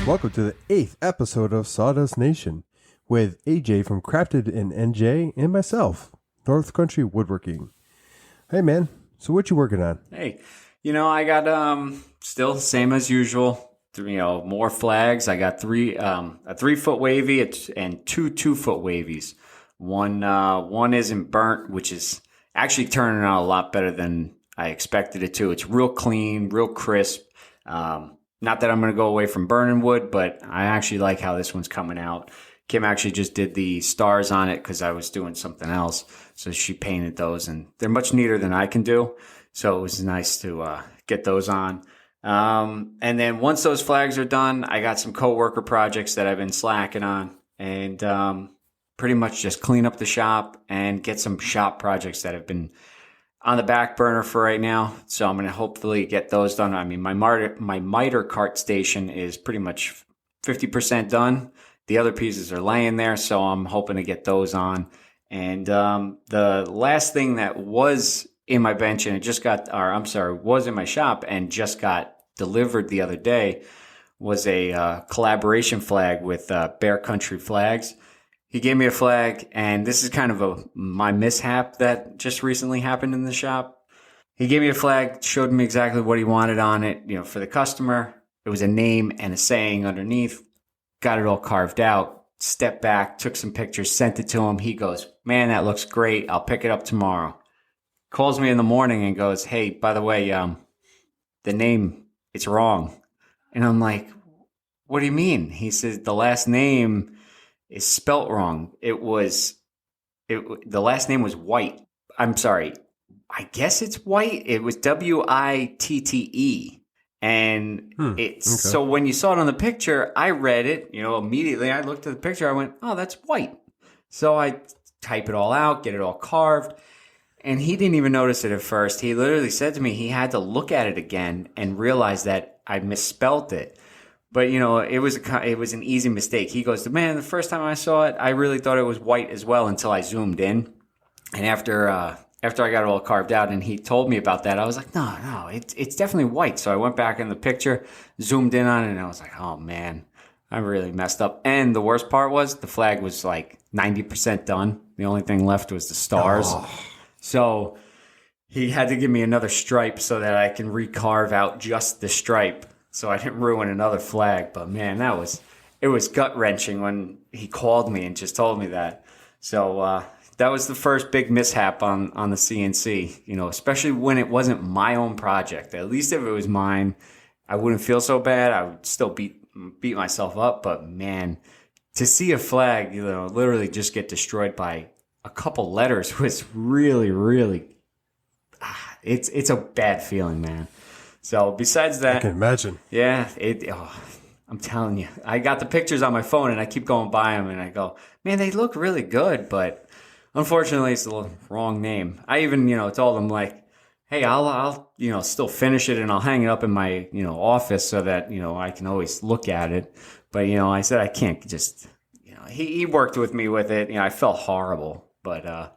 Welcome to the 8th episode of Sawdust Nation with AJ from Crafted in NJ and myself, North Country Woodworking. Hey man, so what you working on? Hey, I got still same as usual. More flags. I got a 3-foot wavy and two 2-foot wavies. One isn't burnt, which is actually turning out a lot better than I expected it to. It's real clean, real crisp. Not that I'm going to go away from burning wood, but I actually like how this one's coming out. Kim actually just did the stars on it because I was doing something else. So she painted those, and they're much neater than I can do. So it was nice to get those on. And then once those flags are done, I got some coworker projects that I've been slacking on, and pretty much just clean up the shop and get some shop projects that have been on the back burner for right now. So I'm going to hopefully get those done. I mean, my miter cart station is pretty much 50% done. The other pieces are laying there, so I'm hoping to get those on. And the last thing that was in my bench and was in my shop and just got delivered the other day was a collaboration flag with Bear Country Flags. He gave me a flag, and this is kind of my mishap that just recently happened in the shop. He gave me a flag, showed me exactly what he wanted on it, for the customer. It was a name and a saying underneath. Got it all carved out, stepped back, took some pictures, sent it to him. He goes, "Man, that looks great. I'll pick it up tomorrow." Calls me in the morning and goes, "Hey, by the way, the name, it's wrong." And I'm like, "What do you mean?" He says, "The last name is spelt wrong. The last name was White. I'm sorry. I guess it's White. It was Witte. And okay. So when you saw it on the picture, I read it, immediately. I looked at the picture. I went, "Oh, that's White." So I type it all out, get it all carved. And he didn't even notice it at first. He literally said to me he had to look at it again and realize that I misspelt it. But, it was an easy mistake. He goes, "Man, the first time I saw it, I really thought it was White as well until I zoomed in." And after I got it all carved out and he told me about that, I was like, no, it's definitely White. So I went back in the picture, zoomed in on it, and I was like, oh, man, I really messed up. And the worst part was the flag was like 90% done. The only thing left was the stars. Oh. So he had to give me another stripe so that I can recarve out just the stripe, so I didn't ruin another flag. But man, it was gut-wrenching when he called me and just told me that. So that was the first big mishap on the CNC, especially when it wasn't my own project. At least if it was mine, I wouldn't feel so bad. I would still beat myself up. But man, to see a flag, literally just get destroyed by a couple letters was really, really, it's a bad feeling, man. So besides that, I can imagine. Yeah, I'm telling you, I got the pictures on my phone and I keep going by them and I go, "Man, they look really good," but unfortunately it's the wrong name. I even, told them like, "Hey, I'll still finish it and I'll hang it up in my, office so that, I can always look at it." But, I said I can't just, he worked with me with it. I felt horrible, but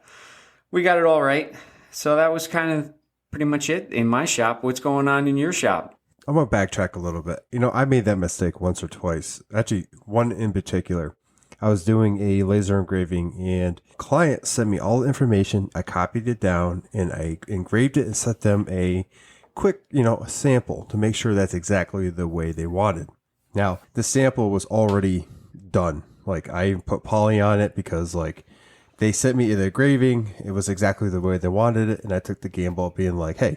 we got it all right. So that was kind of pretty much it in my shop. What's going on in your shop? I'm going to backtrack a little bit. I made that mistake once or twice. Actually, one in particular. I was doing a laser engraving and client sent me all the information. I copied it down and I engraved it and sent them a quick, sample to make sure that's exactly the way they wanted. Now, the sample was already done. Like I put poly on it because they sent me the engraving. It was exactly the way they wanted it. And I took the gamble of being like, "Hey,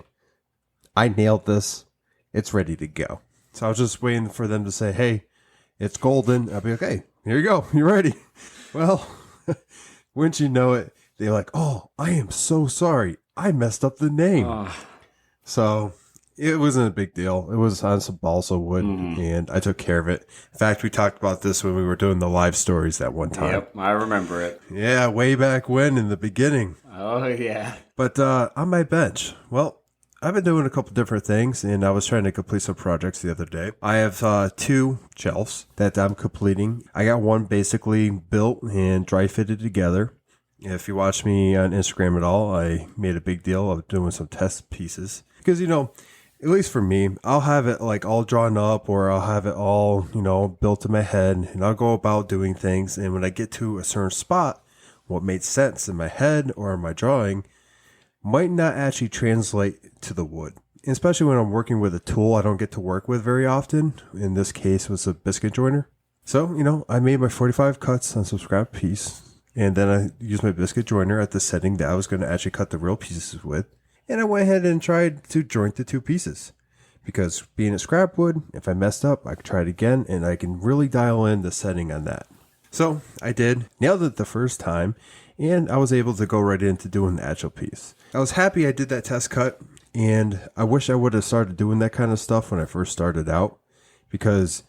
I nailed this. It's ready to go." So I was just waiting for them to say, "Hey, it's golden." I'll be like, "Hey, here you go. You're ready." Well, wouldn't you know it, they're like, "Oh, I am so sorry. I messed up the name." So it wasn't a big deal. It was on some balsa wood, and I took care of it. In fact, we talked about this when we were doing the live stories that one time. Yep, I remember it. Yeah, way back when in the beginning. Oh, yeah. But on my bench, well, I've been doing a couple different things, and I was trying to complete some projects the other day. I have 2 shelves that I'm completing. I got one basically built and dry fitted together. If you watch me on Instagram at all, I made a big deal of doing some test pieces. Because, at least for me, I'll have it like all drawn up or I'll have it all, built in my head and I'll go about doing things. And when I get to a certain spot, what made sense in my head or in my drawing might not actually translate to the wood. Especially when I'm working with a tool I don't get to work with very often. In this case was a biscuit joiner. So, I made my 45 cuts on some scrap piece. And then I used my biscuit joiner at the setting that I was going to actually cut the real pieces with. And I went ahead and tried to joint the two pieces. Because being a scrap wood, if I messed up, I could try it again. And I can really dial in the setting on that. So I did, nailed it the first time. And I was able to go right into doing the actual piece. I was happy I did that test cut. And I wish I would have started doing that kind of stuff when I first started out. Because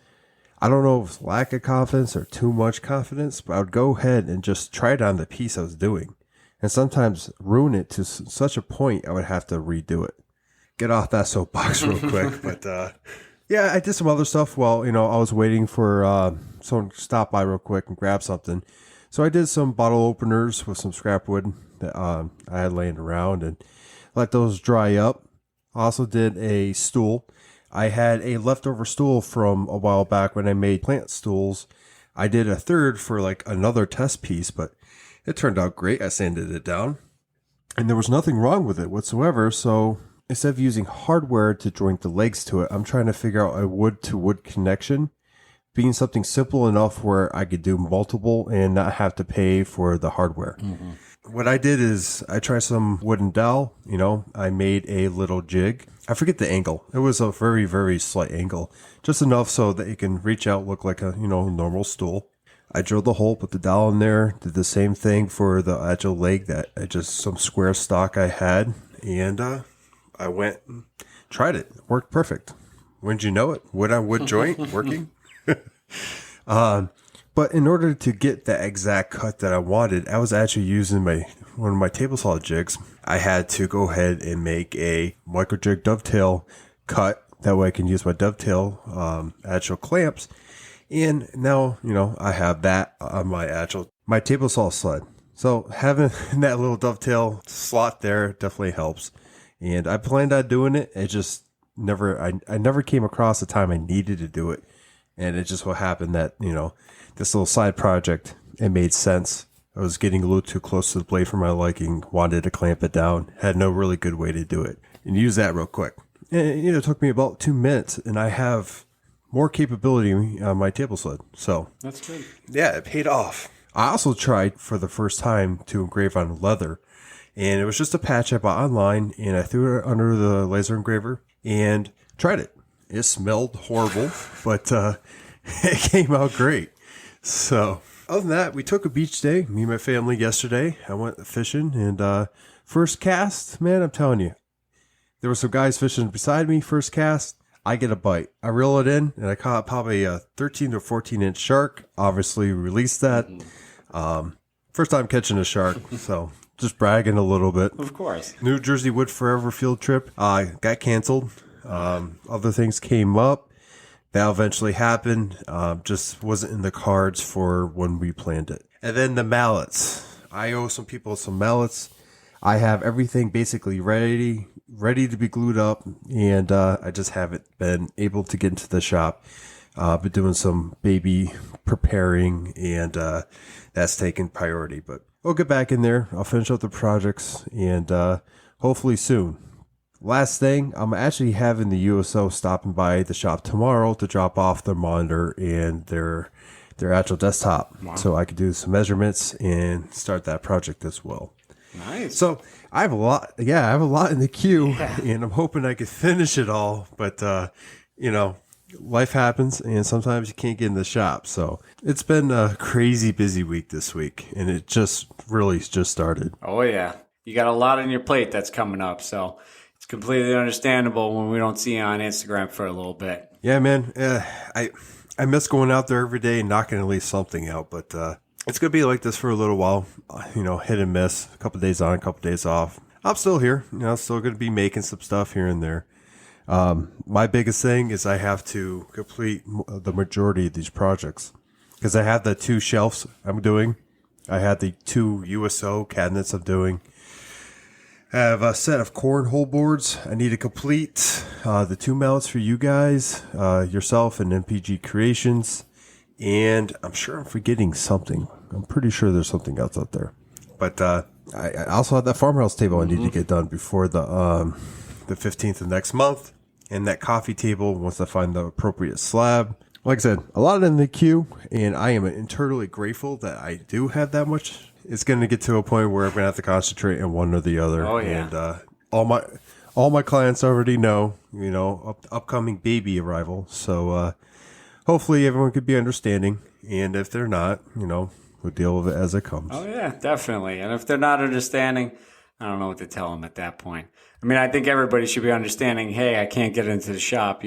I don't know if it's lack of confidence or too much confidence, but I would go ahead and just try it on the piece I was doing. And sometimes ruin it to such a point I would have to redo it. Get off that soapbox real quick. But yeah, I did some other stuff while, I was waiting for someone to stop by real quick and grab something. So I did some bottle openers with some scrap wood that I had laying around and let those dry up. Also did a stool. I had a leftover stool from a while back when I made plant stools. I did a third for like another test piece, but it turned out great. I sanded it down and there was nothing wrong with it whatsoever. So instead of using hardware to joint the legs to it, I'm trying to figure out a wood to wood connection, being something simple enough where I could do multiple and not have to pay for the hardware. Mm-hmm. What I did is I tried some wooden dowel. I made a little jig. I forget the angle. It was a very, very slight angle, just enough so that it can reach out, look like a, normal stool. I drilled the hole, put the dowel in there, did the same thing for the actual leg some square stock I had. And I went and tried it. It worked perfect. Wouldn't you know it? Wood on wood joint working. But in order to get the exact cut that I wanted, I was actually using one of my table saw jigs. I had to go ahead and make a micro jig dovetail cut. That way I can use my dovetail actual clamps. And now, I have that on my table saw sled. So having that little dovetail slot there definitely helps. And I planned on doing it. It just I never came across the time I needed to do it. And it just so happened that, this little side project, it made sense. I was getting a little too close to the blade for my liking, wanted to clamp it down, had no really good way to do it. And use that real quick. And, it took me about 2 minutes, and I have more capability on my table sled. So that's good. Yeah, it paid off. I also tried for the first time to engrave on leather. And it was just a patch I bought online, and I threw it under the laser engraver and tried it. It smelled horrible, but it came out great. So, other than that, we took a beach day, me and my family yesterday. I went fishing, and first cast, man, I'm telling you, there were some guys fishing beside me. First cast, I get a bite. I reel it in, and I caught probably a 13 to 14-inch shark. Obviously, released that. First time catching a shark, so just bragging a little bit. Of course. New Jersey Wood Forever field trip got canceled. Other things came up. That eventually happened. Just wasn't in the cards for when we planned it. And then the mallets. I owe some people some mallets. I have everything basically ready to be glued up, and I just haven't been able to get into the shop. Been doing some baby preparing, and that's taken priority. But I'll get back in there. I'll finish up the projects, and hopefully soon. Last thing, I'm actually having the USO stopping by the shop tomorrow to drop off their monitor and their actual desktop. Wow. So I could do some measurements and start that project as well. Nice. So I have a lot. Yeah, I have a lot in the queue, and I'm hoping I could finish it all. But, life happens, and sometimes you can't get in the shop. So it's been a crazy busy week this week, and it just started. Oh, yeah. You got a lot on your plate that's coming up, so it's completely understandable when we don't see you on Instagram for a little bit. Yeah, man. I miss going out there every day and knocking at least something out, but it's going to be like this for a little while. Hit and miss, a couple days on, a couple days off. I'm still here. Still going to be making some stuff here and there. My biggest thing is I have to complete the majority of these projects because I have the 2 shelves I'm doing. I had the 2 USO cabinets I'm doing. Have a set of cornhole boards. I need to complete the 2 mounts for you guys, yourself and MPG Creations. And I'm sure I'm forgetting something. I'm pretty sure there's something else out there. But I also have that farmhouse table I need to get done before the 15th of next month. And that coffee table once I find the appropriate slab. Like I said, a lot in the queue, and I am eternally grateful that I do have that much. It's going to get to a point where I'm going to have to concentrate on one or the other. Oh, yeah. And all my clients already know, upcoming baby arrival. So hopefully everyone could be understanding. And if they're not, we'll deal with it as it comes. Oh, yeah, definitely. And if they're not understanding, I don't know what to tell them at that point. I mean, I think everybody should be understanding, hey, I can't get into the shop,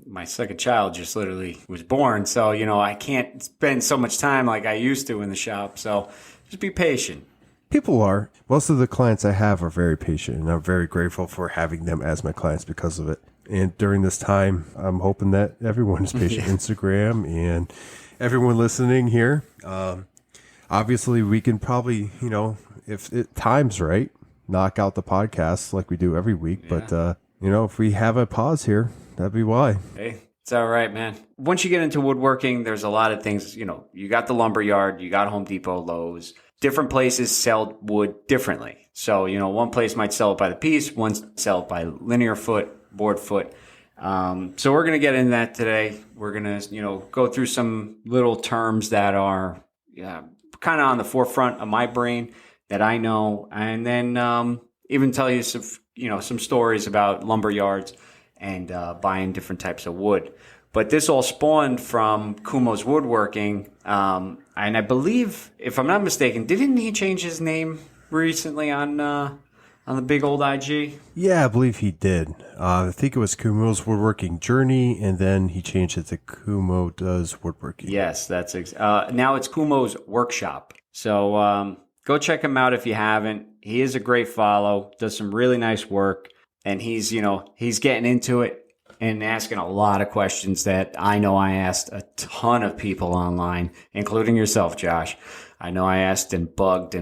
My second child just literally was born, so, I can't spend so much time like I used to in the shop. So just be patient. People are. Most of the clients I have are very patient, and I'm very grateful for having them as my clients because of it. And during this time, I'm hoping that everyone is patient. Yeah. Instagram and everyone listening here. Obviously, we can probably, if it time's right, knock out the podcast like we do every week. Yeah. But, if we have a pause here, that'd be why. Hey, it's all right, man. Once you get into woodworking, there's a lot of things, you got the lumber yard, you got Home Depot, Lowe's. Different places sell wood differently. So, one place might sell it by the piece, one sell it by linear foot, board foot. So we're going to get into that today. We're going to, go through some little terms that are kind of on the forefront of my brain that I know, and then even tell you some stories about lumber yards and buying different types of wood. But this all spawned from Kumo's Woodworking, and I believe, if I'm not mistaken, didn't he change his name recently on the big old IG? Yeah, I believe he did. I think it was Kumo's Woodworking Journey, and then he changed it to Kumo Does Woodworking. Yes, that's now it's Kumo's Workshop. So go check him out if you haven't. He is a great follow, does some really nice work, and he's getting into it and asking a lot of questions that I know I asked a ton of people online, including yourself, Josh. I know I asked and bugged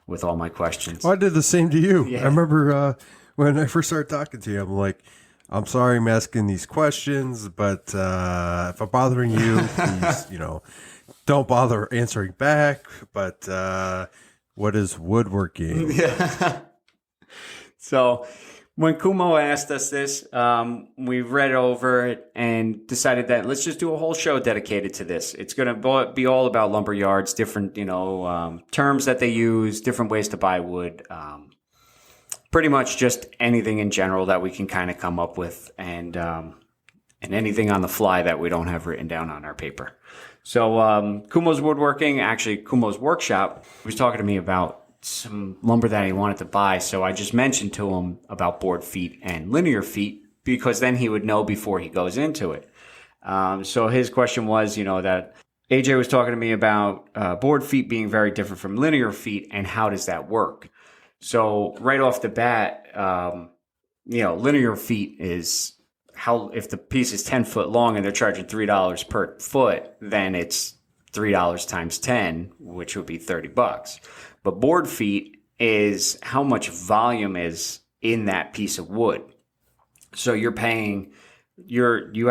with all my questions. Well, I did the same to you. Yeah. I remember when I first started talking to you, I'm like, I'm sorry I'm asking these questions, but if I'm bothering you, please, don't bother answering back. But what is woodworking? Yeah. So when Kumo asked us this, we read over it and decided that let's just do a whole show dedicated to this. It's going to be all about lumber yards, different, terms that they use, different ways to buy wood, pretty much just anything in general that we can kind of come up with, and anything on the fly that we don't have written down on our paper. So Kumo's Woodworking, actually Kumo's Workshop, was talking to me about some lumber that he wanted to buy. So I just mentioned to him about board feet and linear feet, because then he would know before he goes into it. So his question was, that AJ was talking to me about board feet being very different from linear feet, and how does that work? So right off the bat, linear feet is if the piece is 10 foot long and they're charging $3 per foot, then it's $3 times 10, which would be $30. But board feet is how much volume is in that piece of wood. So you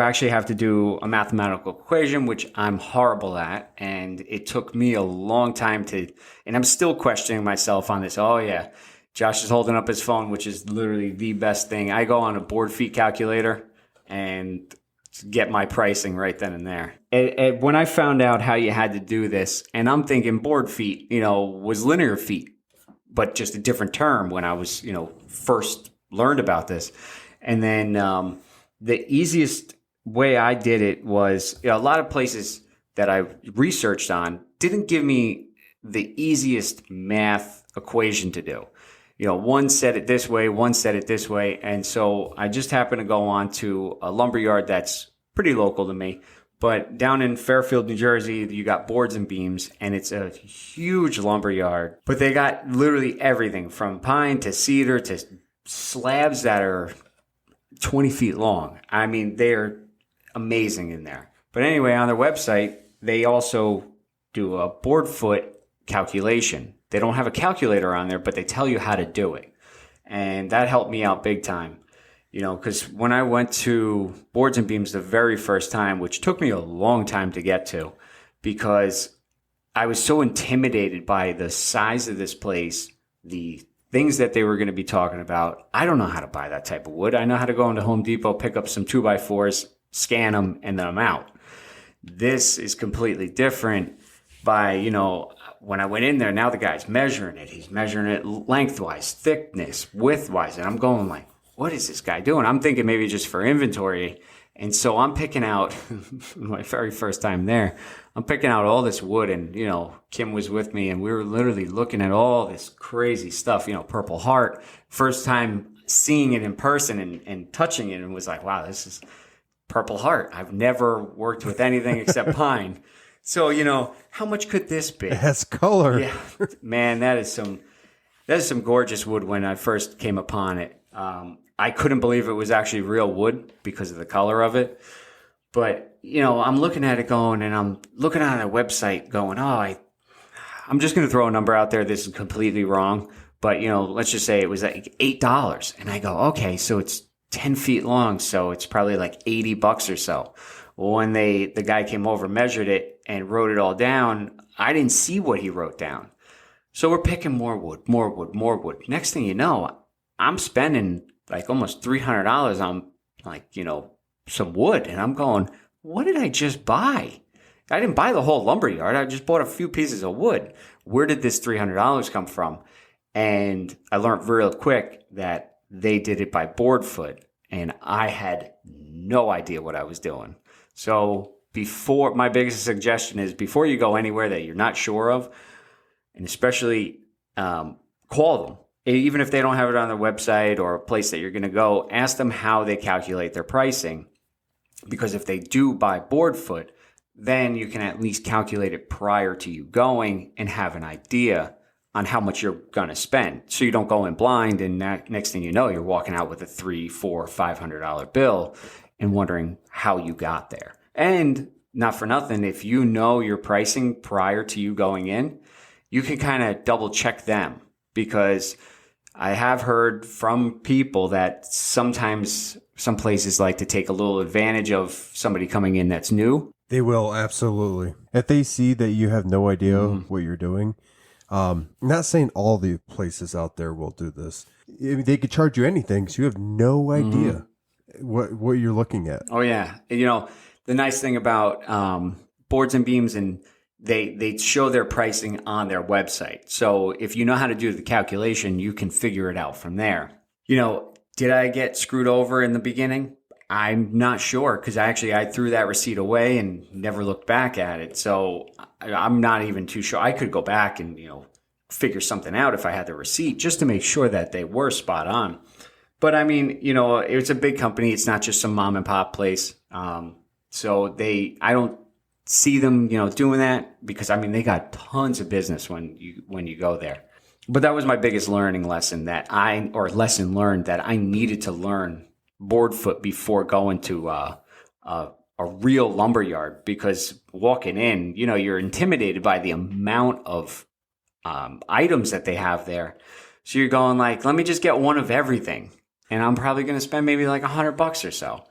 actually have to do a mathematical equation, which I'm horrible at. And it took me a long time and I'm still questioning myself on this. Oh yeah, Josh is holding up his phone, which is literally the best thing. I go on a board feet calculator and get my pricing right then and there. And when I found out how you had to do this, and I'm thinking board feet, was linear feet, but just a different term when I was, first learned about this. And then the easiest way I did it was, a lot of places that I researched on didn't give me the easiest math equation to do. One said it this way, one said it this way. And so I just happened to go on to a lumber yard that's pretty local to me. But down in Fairfield, New Jersey, you got Boards and Beams, and it's a huge lumber yard. But they got literally everything from pine to cedar to slabs that are 20 feet long. I mean, they're amazing in there. But anyway, on their website, they also do a board foot calculation. they don't have a calculator on there, but they tell you how to do it. And that helped me out big time. Because when I went to Boards and Beams the very first time, which took me a long time to get to, because I was so intimidated by the size of this place, the things that they were going to be talking about. I don't know how to buy that type of wood. I know how to go into Home Depot, pick up some 2x4s, scan them, and then I'm out. This is completely different by, when I went in there, now the guy's measuring it. He's measuring it lengthwise, thickness, widthwise. And I'm going like, what is this guy doing? I'm thinking maybe just for inventory. And so I'm picking out, my very first time there, I'm picking out all this wood. And, Kim was with me and we were literally looking at all this crazy stuff, Purple Heart. First time seeing it in person and touching it and was like, wow, this is Purple Heart. I've never worked with anything except pine. So, how much could this be? It has color. Yeah, man, that is some gorgeous wood when I first came upon it. I couldn't believe it was actually real wood because of the color of it. But, I'm looking at it going, and I'm looking at a website going, I'm just going to throw a number out there. This is completely wrong. But, let's just say it was like $8. And I go, okay, so it's 10 feet long. So it's probably like $80 or so. Well, when the guy came over, measured it, and wrote it all down, I didn't see what he wrote down. So we're picking more wood. Next thing you know, I'm spending like almost $300 on some wood. And I'm going, what did I just buy? I didn't buy the whole lumber yard. I just bought a few pieces of wood. Where did this $300 come from? And I learned real quick that they did it by board foot. And I had no idea what I was doing. So my biggest suggestion is before you go anywhere that you're not sure of, and especially call them. Even if they don't have it on their website or a place that you're going to go, ask them how they calculate their pricing. Because if they do buy board foot, then you can at least calculate it prior to you going and have an idea on how much you're going to spend. So you don't go in blind and next thing you know, you're walking out with a $300, $400, $500 bill and wondering how you got there. And not for nothing, if you know your pricing prior to you going in, you can kind of double check them, because I have heard from people that sometimes some places like to take a little advantage of somebody coming in that's new. They will, absolutely. If they see that you have no idea what you're doing, I'm not saying all the places out there will do this. I mean, they could charge you anything, so you have no idea what you're looking at. Oh, yeah. The nice thing about Boards and Beams, and they show their pricing on their website. So if you know how to do the calculation, you can figure it out from there. Did I get screwed over in the beginning? I'm not sure, because I threw that receipt away and never looked back at it. So I'm not even too sure. I could go back and, figure something out if I had the receipt just to make sure that they were spot on. But I mean, it's a big company. It's not just some mom and pop place. So I don't see them, doing that, because they got tons of business when you go there. But that was my biggest learning lesson lesson learned, that I needed to learn board foot before going to a real lumber yard, because walking in, you're intimidated by the amount of items that they have there. So you're going like, let me just get one of everything, and I'm probably going to spend maybe like $100 or so.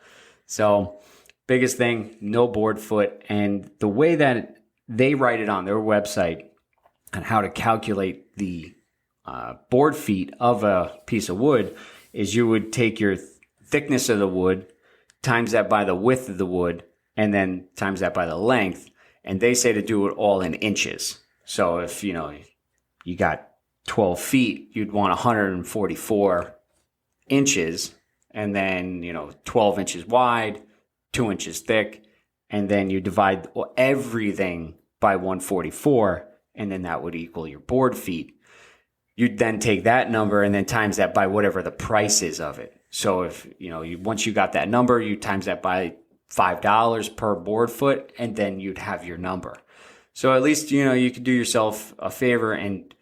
So biggest thing, no board foot. And the way that they write it on their website on how to calculate the board feet of a piece of wood is you would take your thickness of the wood, times that by the width of the wood, and then times that by the length. And they say to do it all in inches. So if, you got 12 feet, you'd want 144 inches, and then, 12 inches wide, 2 inches thick, and then you divide everything by 144, and then that would equal your board feet. You'd then take that number and then times that by whatever the price is of it. So if, once you got that number, you times that by $5 per board foot, and then you'd have your number. So at least, you could do yourself a favor and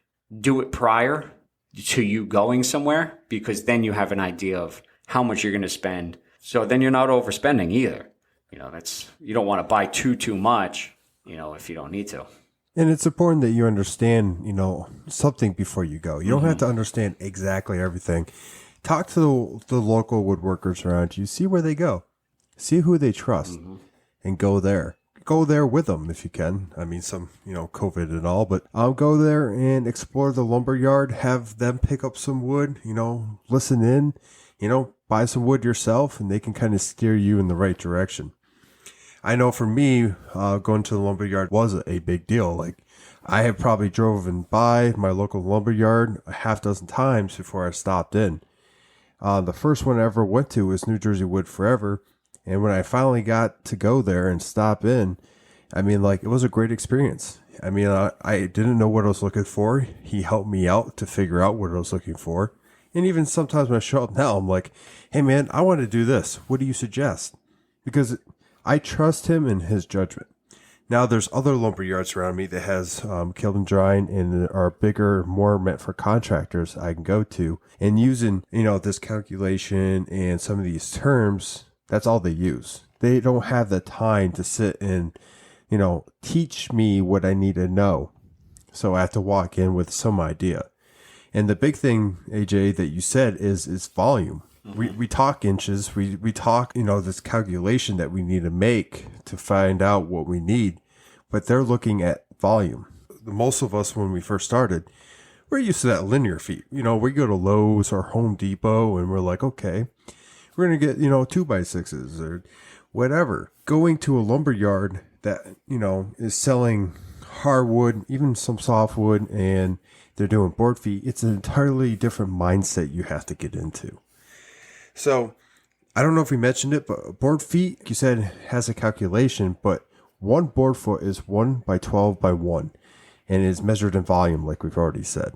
do it prior to you going somewhere, because then you have an idea of how much you're going to spend. So then you're not overspending either. You don't want to buy too much, if you don't need to. And it's important that you understand, something before you go. You don't have to understand exactly everything. Talk to the local woodworkers around you. See where they go. See who they trust and go there. Go there with them if you can. I mean, some, COVID and all, but I'll go there and explore the lumber yard, have them pick up some wood, listen in, buy some wood yourself, and they can kind of steer you in the right direction. I know for me, going to the lumber yard was a big deal. Like, I have probably driven by my local lumber yard a half dozen times before I stopped in. The first one I ever went to was New Jersey Wood Forever. And when I finally got to go there and stop in, I mean, like, it was a great experience. I mean, I didn't know what I was looking for. He helped me out to figure out what I was looking for. And even sometimes when I show up now, I'm like, hey, man, I want to do this. What do you suggest? Because I trust him in his judgment. Now, there's other lumber yards around me that has kiln and drying and are bigger, more meant for contractors I can go to. And using, this calculation and some of these terms, that's all they use. They don't have the time to sit and, teach me what I need to know. So I have to walk in with some idea. And the big thing, AJ, that you said is volume. We talk inches, we talk, this calculation that we need to make to find out what we need, but they're looking at volume. Most of us, when we first started, we're used to that linear feet. We go to Lowe's or Home Depot and we're like, okay, we're going to get, 2x6s or whatever. Going to a lumber yard that, is selling hardwood, even some softwood, and they're doing board feet, it's an entirely different mindset you have to get into. So, I don't know if we mentioned it, but board feet, you said, has a calculation, but one board foot is 1 by 12 by 1, and it is measured in volume, like we've already said.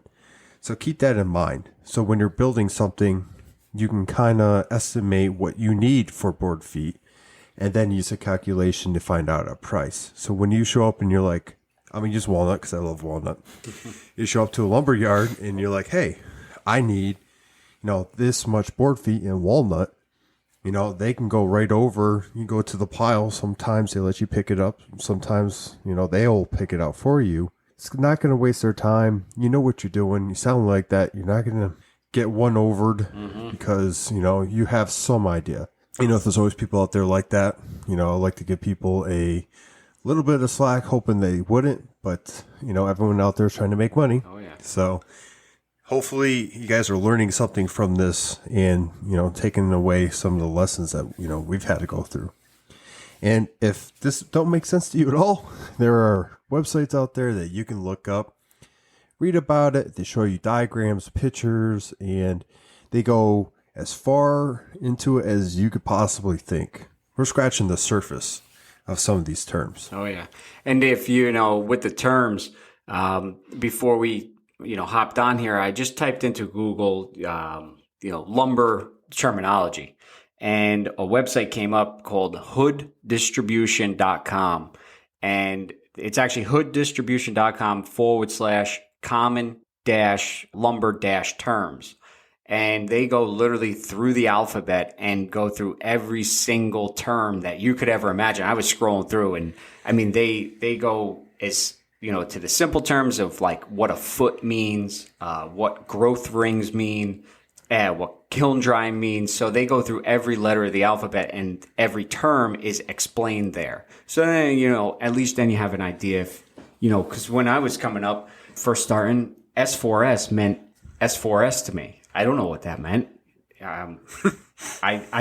So keep that in mind. So when you're building something, you can kind of estimate what you need for board feet, and then use a calculation to find out a price. So when you show up and you're like, I'm going to use walnut because I love walnut. You show up to a lumber yard and you're like, hey, I need this much board feet in walnut. They can go right over. You go to the pile. Sometimes they let you pick it up. Sometimes, they'll pick it out for you. It's not going to waste their time. You know what you're doing. You sound like that. You're not going to get one overed because, you have some idea. There's always people out there like that. I like to give people a little bit of slack, hoping they wouldn't. But, everyone out there is trying to make money. Oh, yeah. So hopefully you guys are learning something from this and, taking away some of the lessons that, we've had to go through. And if this don't make sense to you at all, there are websites out there that you can look up, read about it. They show you diagrams, pictures, and they go as far into it as you could possibly think. We're scratching the surface of some of these terms. Oh, yeah. And if, with the terms, before we hopped on here, I just typed into Google, lumber terminology, and a website came up called hooddistribution.com. And it's actually hooddistribution.com/common-lumber-terms. And they go literally through the alphabet and go through every single term that you could ever imagine. I was scrolling through, and I mean, they go as, to the simple terms of like what a foot means, what growth rings mean, what kiln drying means. So they go through every letter of the alphabet, and every term is explained there. So then, at least then you have an idea if, because when I was coming up, first starting, S4S meant S4S to me. I don't know what that meant. I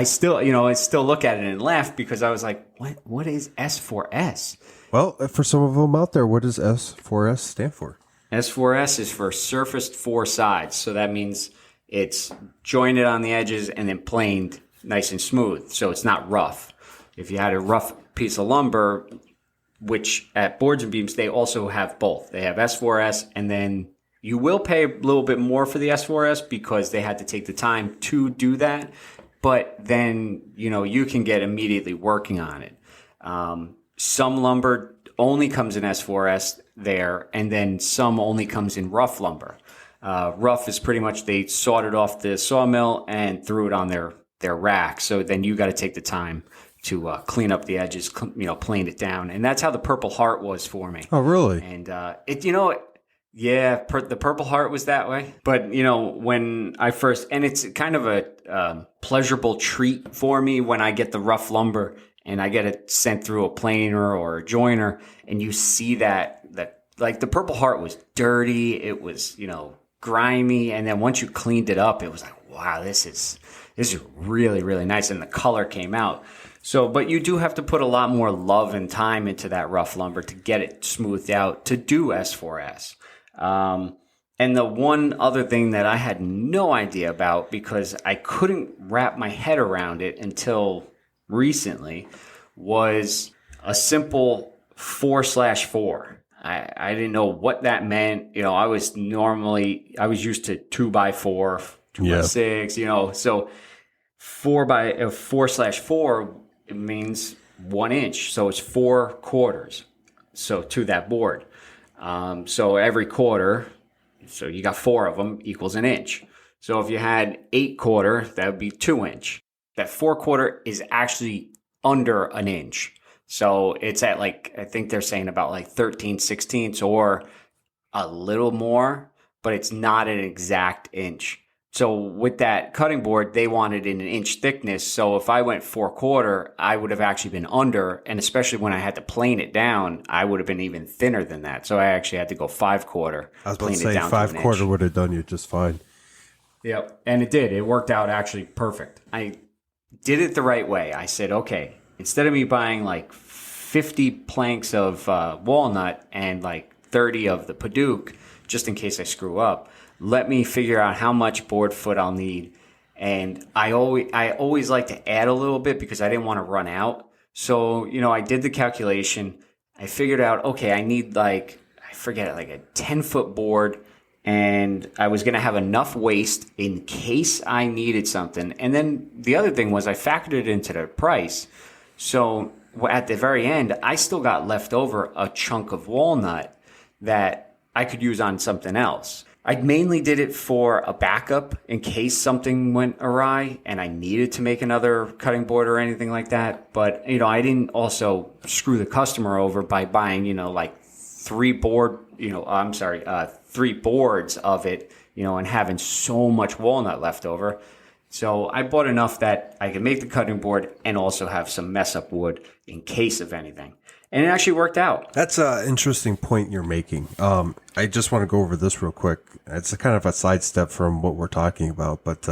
still, I still look at it and laugh because I was like, what is S4S? Well, for some of them out there, what does S4S stand for? S4S is for surfaced four sides. So that means it's jointed on the edges and then planed nice and smooth. So it's not rough. If you had a rough piece of lumber, which at Boards and Beams, they also have both. They have S4S, and then you will pay a little bit more for the S4S because they had to take the time to do that. But then, you can get immediately working on it. Some lumber only comes in S4S there, and then some only comes in rough lumber. Rough is pretty much they sawed it off the sawmill and threw it on their rack. So then you got to take the time to clean up the edges, plane it down. And that's how the Purple Heart was for me. Oh, really? And the Purple Heart was that way. But, when I first, and it's kind of a pleasurable treat for me when I get the rough lumber and I get it sent through a planer or a joiner, and you see that like the Purple Heart was dirty. It was, grimy. And then once you cleaned it up, it was like, wow, this is really, really nice. And the color came out. So, but you do have to put a lot more love and time into that rough lumber to get it smoothed out to do S4S. And the one other thing that I had no idea about, because I couldn't wrap my head around it until recently, was a simple 4/4. I didn't know what that meant. I was used to 2x4, 2x6, so 4/4, it means 1 inch. So it's 4 quarters. So to that board. So every quarter, so you got 4 of them equals an inch. So if you had 8 quarter, that would be 2 inch. That 4 quarter is actually under an inch. So it's at I think they're saying about 13/16 or a little more, but it's not an exact inch. So with that cutting board, they wanted an inch thickness. So if I went 4 quarter, I would have actually been under, and especially when I had to plane it down, I would have been even thinner than that. So I actually had to go 5 quarter. I was about to say 5 quarter would have done you just fine. Yep, and it did. It worked out actually perfect. I did it the right way. I said, okay, instead of me buying 50 planks of walnut and 30 of the Paduke, just in case I screw up, let me figure out how much board foot I'll need. And I always like to add a little bit because I didn't want to run out. So, I did the calculation. I figured out, okay, I need a 10-foot board, and I was going to have enough waste in case I needed something. And then the other thing was I factored it into the price. So at the very end, I still got left over a chunk of walnut that I could use on something else. I mainly did it for a backup in case something went awry and I needed to make another cutting board or anything like that. But, I didn't also screw the customer over by buying, 3 boards of it, and having so much walnut left over. So I bought enough that I could make the cutting board and also have some mess up wood in case of anything. And it actually worked out. That's an interesting point you're making. I just want to go over this real quick. It's a kind of a sidestep from what we're talking about. But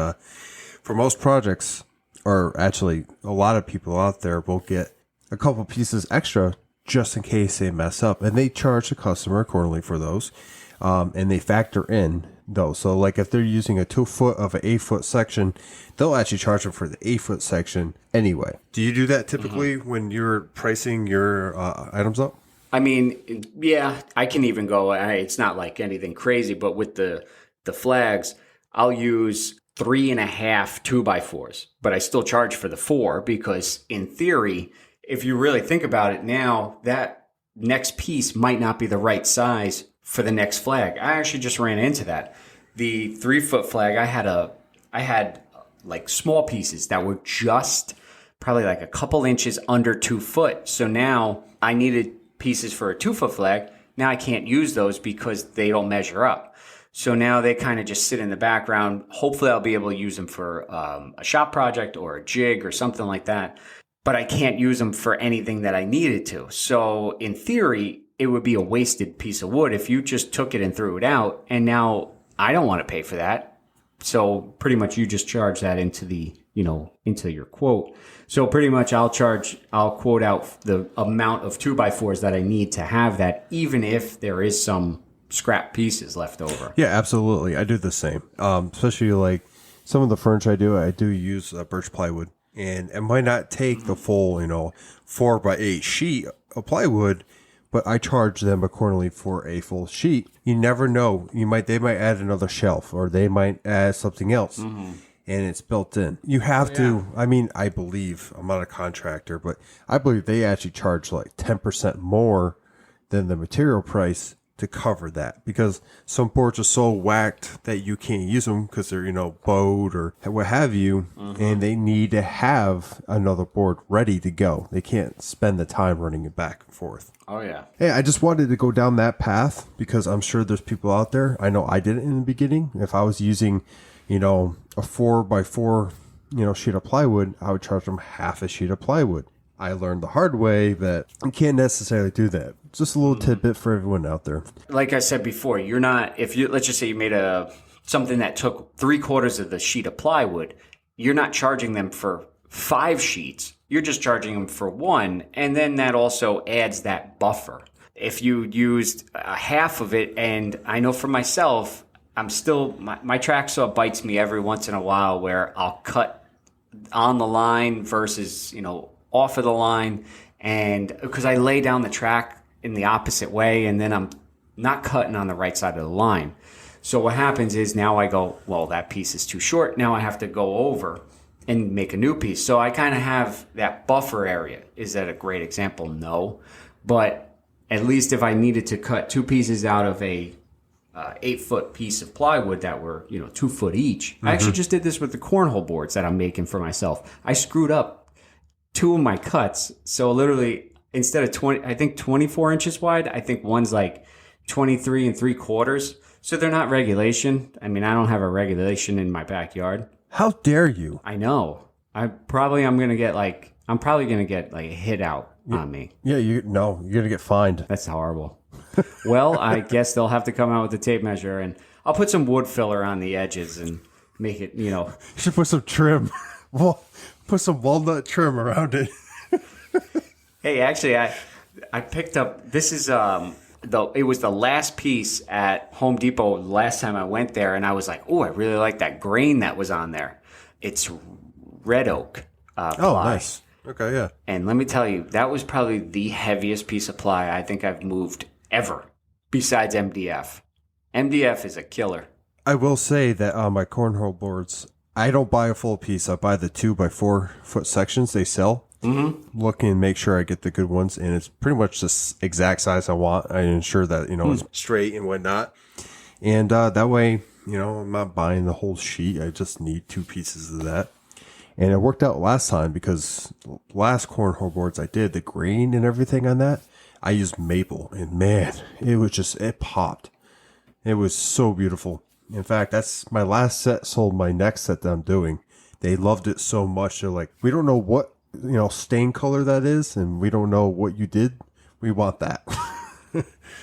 for most projects, or actually a lot of people out there will get a couple pieces extra just in case they mess up. And they charge the customer accordingly for those. And they factor in those. So if they're using a 2 foot of an 8 foot section, they'll actually charge them for the 8 foot section anyway. Do you do that typically when you're pricing your items up? I mean, yeah, I can even go, it's not like anything crazy, but with the flags, I'll use 3.5 2x4s, but I still charge for the 4 because in theory, if you really think about it now, that next piece might not be the right size for the next flag. I actually just ran into that. The 3-foot flag, I had small pieces that were just probably a couple inches under 2 foot. So now I needed pieces for a 2-foot flag. Now I can't use those because they don't measure up. So now they kind of just sit in the background. Hopefully I'll be able to use them for a shop project or a jig or something like that. But I can't use them for anything that I needed to. So in theory, it would be a wasted piece of wood if you just took it and threw it out. And now I don't want to pay for that. So pretty much you just charge that into into your quote. So pretty much I'll quote out the amount of 2x4s that I need to have that, even if there is some scrap pieces left over. Yeah, absolutely. I do the same. Especially some of the furniture I do use birch plywood. And it might not take the full, 4x8 sheet of plywood, but I charge them accordingly for a full sheet. You never know. They might add another shelf or they might add something else and it's built in. You have to, I believe, I'm not a contractor, but I believe they actually charge 10% more than the material price to cover that, because some boards are so whacked that you can't use them because they're, bowed or what have you, and they need to have another board ready to go. They can't spend the time running it back and forth. Oh, yeah. Hey, I just wanted to go down that path because I'm sure there's people out there. I know I did it in the beginning. If I was using, a 4x4, sheet of plywood, I would charge them half a sheet of plywood. I learned the hard way that you can't necessarily do that. Just a little tidbit for everyone out there. Like I said before, you're not, let's just say you made something that took 3/4 of the sheet of plywood, you're not charging them for 5 sheets. You're just charging them for 1. And then that also adds that buffer. If you used half of it, and I know for myself, I'm still, my track saw bites me every once in a while where I'll cut on the line versus, off of the line, and because I lay down the track in the opposite way, and then I'm not cutting on the right side of the line. So what happens is now I go, well, that piece is too short. Now I have to go over and make a new piece. So I kind of have that buffer area. Is that a great example? No. But at least if I needed to cut 2 pieces out of a 8-foot piece of plywood that were, 2 foot each. I actually just did this with the cornhole boards that I'm making for myself. I screwed up 2 of my cuts. So literally instead of 24 inches wide, I think one's like 23 3/4. So they're not regulation. I mean, I don't have a regulation in my backyard. How dare you? I know. I'm probably going to get like a hit out on me. Yeah, you're going to get fined. That's horrible. Well, I guess they'll have to come out with the tape measure, and I'll put some wood filler on the edges and make it, You should put some trim. Well, put some walnut trim around it. Hey, actually, I picked up, this is, it was the last piece at Home Depot last time I went there, and I was like, oh, I really like that grain that was on there. It's red oak ply. Oh, nice. Okay, yeah. And let me tell you, that was probably the heaviest piece of ply I think I've moved ever, besides MDF. MDF is a killer. I will say that on my cornhole boards, I don't buy a full piece. I buy the 2x4 foot sections they sell. Looking and make sure I get the good ones, and it's pretty much the exact size I want. I ensure that it's straight and whatnot, and that way I'm not buying the whole sheet. I just need 2 pieces of that, and it worked out last time because last cornhole boards I did, the grain and everything on that, I used maple, and man, it popped. It was so beautiful. In fact, that's my last set sold. My next set that I'm doing, they loved it so much. They're like, we don't know what stain color that is, and we don't know what you did. We want that.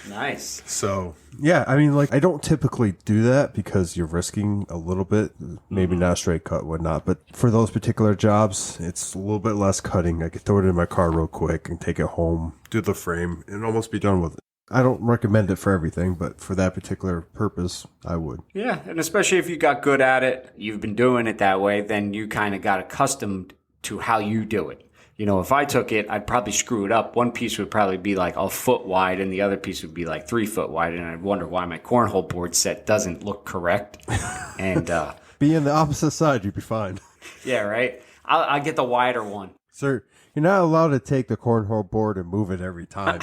Nice. So yeah, I mean, like, I don't typically do that because you're risking a little bit, maybe not a straight cut, whatnot. But for those particular jobs, it's a little bit less cutting. I could throw it in my car real quick and take it home, do the frame, and almost be done with it. I don't recommend it for everything, but for that particular purpose, I would. Yeah, and especially if you got good at it, you've been doing it that way, then you kind of got accustomed to how you do it. If I took it, I'd probably screw it up. One piece would probably be like a foot wide, and the other piece would be like 3 foot wide, and I'd wonder why my cornhole board set doesn't look correct. And be on the opposite side, you'd be fine. Yeah, right? I'll get the wider one. Sir, you're not allowed to take the cornhole board and move it every time.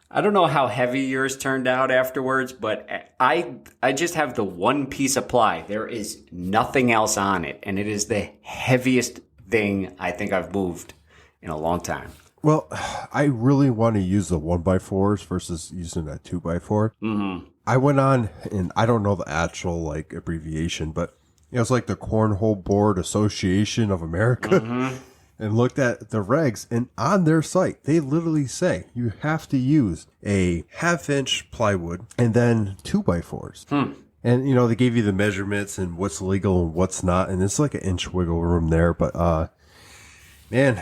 I don't know how heavy yours turned out afterwards, but I just have the one piece of ply. There is nothing else on it, and it is the heaviest thing I think I've moved in a long time. Well, I really want to use the 1x4s versus using that 2x4. Mm-hmm. I went on, and I don't know the actual abbreviation, but it's like the Cornhole Board Association of America. Mm-hmm. And looked at the regs, and on their site, they literally say you have to use a 1/2-inch plywood and then 2x4s. And, they gave you the measurements and what's legal and what's not. And it's like an inch wiggle room there. But, man,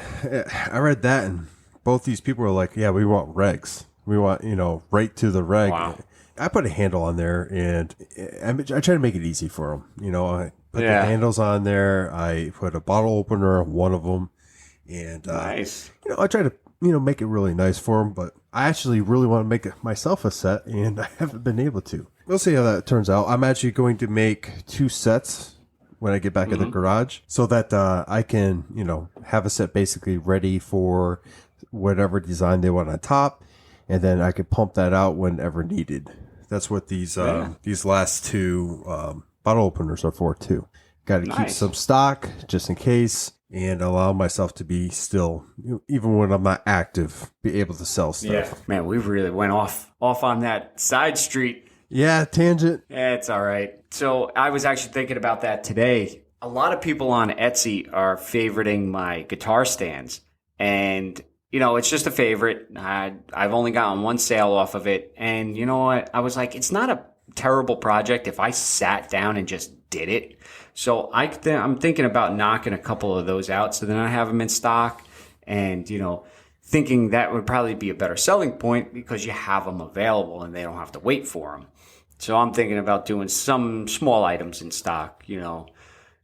I read that, and both these people were like, yeah, we want regs. We want, right to the reg. Wow. I put a handle on there, and I try to make it easy for them. I put the handles on there. I put a bottle opener on one of them. And, nice. I try to, make it really nice for them, but I actually really want to make it myself a set, and I haven't been able to. We'll see how that turns out. I'm actually going to make 2 sets when I get back in the garage so that, I can, have a set basically ready for whatever design they want on top, and then I could pump that out whenever needed. That's what these last two bottle openers are for too. Got to keep some stock just in case, and allow myself to be still, even when I'm not active, be able to sell stuff. Yeah, man, we really went off on that side street. Yeah, tangent. It's all right. So I was actually thinking about that today. A lot of people on Etsy are favoriting my guitar stands, and it's just a favorite. I've only gotten one sale off of it, and you know what? I was like, it's not a terrible project if I sat down and just did it. So I'm thinking about knocking a couple of those out, so then I have them in stock, and thinking that would probably be a better selling point because you have them available and they don't have to wait for them. So I'm thinking about doing some small items in stock,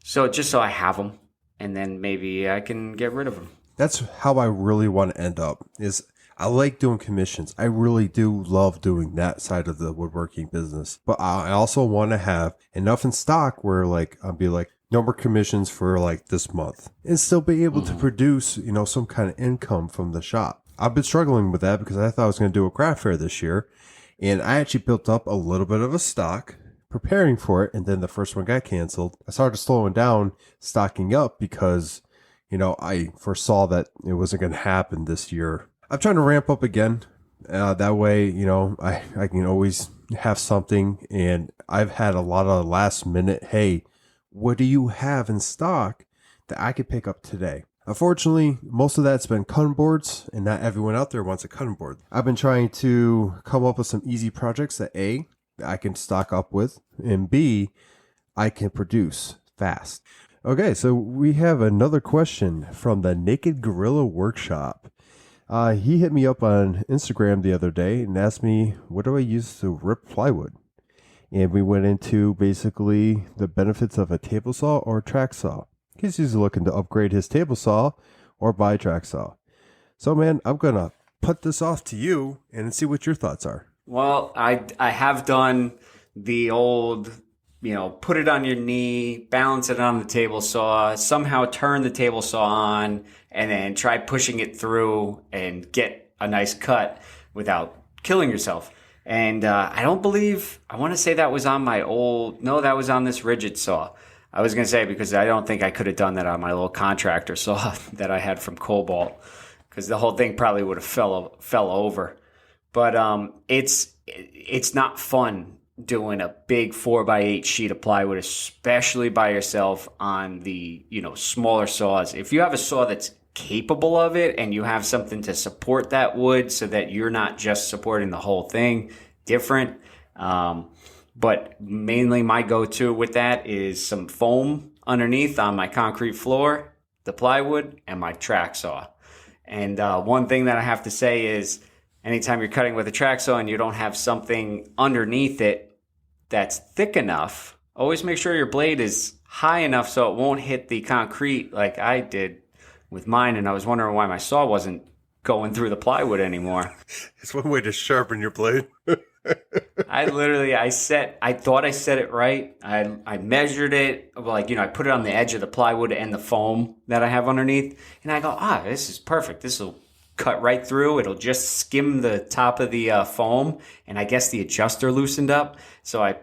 so just so I have them, and then maybe I can get rid of them. That's how I really want to end up. Is I like doing commissions. I really do love doing that side of the woodworking business. But I also want to have enough in stock where I'll be like, no more commissions for this month, and still be able to produce, some kind of income from the shop. I've been struggling with that because I thought I was going to do a craft fair this year, and I actually built up a little bit of a stock preparing for it. And then the first one got canceled. I started slowing down, stocking up because, I foresaw that it wasn't going to happen this year. I'm trying to ramp up again. That way, I can always have something. And I've had a lot of last minute, hey, what do you have in stock that I could pick up today? Unfortunately, most of that's been cutting boards, and not everyone out there wants a cutting board. I've been trying to come up with some easy projects that A, I can stock up with, and B, I can produce fast. Okay, so we have another question from the Naked Gorilla Workshop. He hit me up on Instagram the other day and asked me, what do I use to rip plywood? And we went into basically the benefits of a table saw or a track saw. He's usually looking to upgrade his table saw or buy a track saw. So, man, I'm going to put this off to you and see what your thoughts are. Well, I have done the old, put it on your knee, balance it on the table saw, somehow turn the table saw on, and then try pushing it through and get a nice cut without killing yourself. And I want to say that was on that was on this rigid saw. I was going to say, because I don't think I could have done that on my little contractor saw that I had from Cobalt, because the whole thing probably would have fell over. But it's not fun doing a big 4x8 sheet of plywood, especially by yourself on the smaller saws. If you have a saw that's capable of it and you have something to support that wood so that you're not just supporting the whole thing, different. But mainly my go-to with that is some foam underneath on my concrete floor, the plywood, and my track saw. And one thing that I have to say is, anytime you're cutting with a track saw and you don't have something underneath it that's thick enough, always make sure your blade is high enough so it won't hit the concrete like I did with mine. And I was wondering why my saw wasn't going through the plywood anymore. It's one way to sharpen your blade. I thought I set it right. I measured it, I put it on the edge of the plywood and the foam that I have underneath. And I go, this is perfect. This will cut right through. It'll just skim the top of the foam. And I guess the adjuster loosened up. So I,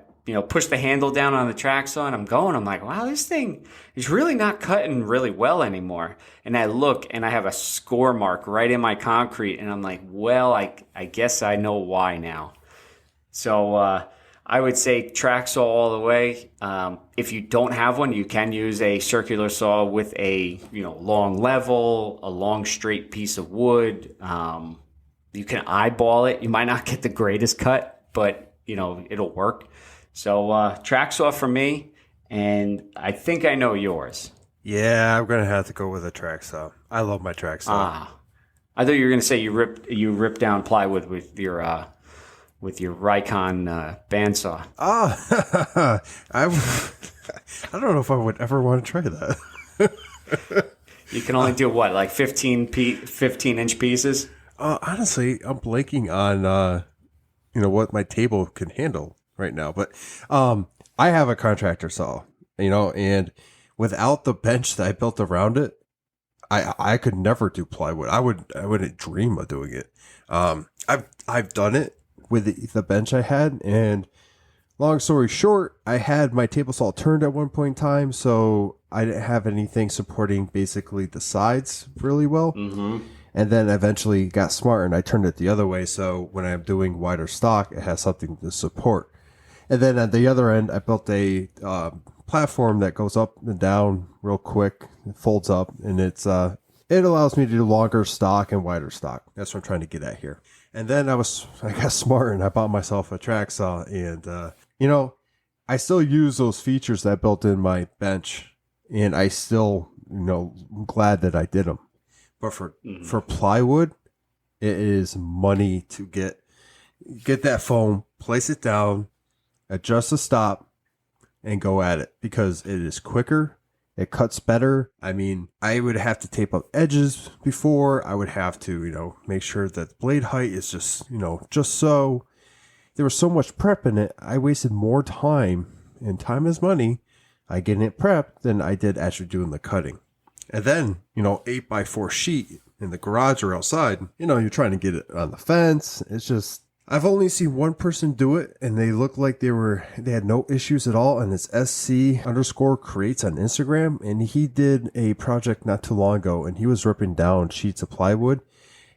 pushed the handle down on the track saw and I'm like, wow, this thing is really not cutting really well anymore. And I look and I have a score mark right in my concrete. And I'm like, well, I guess I know why now. So I would say track saw all the way. If you don't have one, you can use a circular saw with a long level, a long straight piece of wood. You can eyeball it. You might not get the greatest cut, but it'll work. So track saw for me, and I think I know yours. Yeah, I'm gonna have to go with a track saw. I love my track saw. I thought you were gonna say you rip down plywood with your Rikon bandsaw. I don't know if I would ever want to try that. You can only do what, like 15-inch pieces? Honestly, I'm blanking on what my table can handle right now. But I have a contractor saw, and without the bench that I built around it, I could never do plywood. I wouldn't dream of doing it. I've done it with the bench I had, and long story short, I had my table saw turned at one point in time, so I didn't have anything supporting basically the sides really well. Mm-hmm. And then eventually got smart and I turned it the other way, so when I'm doing wider stock, it has something to support. And then at the other end, I built a platform that goes up and down real quick, it folds up, and it allows me to do longer stock and wider stock. That's what I'm trying to get at here. And then I got smart and I bought myself a track saw, and I still use those features that I built in my bench, and I still, I'm glad that I did them. But for plywood, it is money to get that foam, place it down, adjust the stop, and go at it, because it is quicker. It cuts better. I mean, I would have to tape up edges before. I would have to, make sure that the blade height is just so. There was so much prep in it. I wasted more time, and time is money, I getting it prepped than I did actually doing the cutting. And then, 8x4 sheet in the garage or outside, you're trying to get it on the fence. It's just, I've only seen one person do it, and they looked like they had no issues at all. And it's SC_creates on Instagram. And he did a project not too long ago, and he was ripping down sheets of plywood,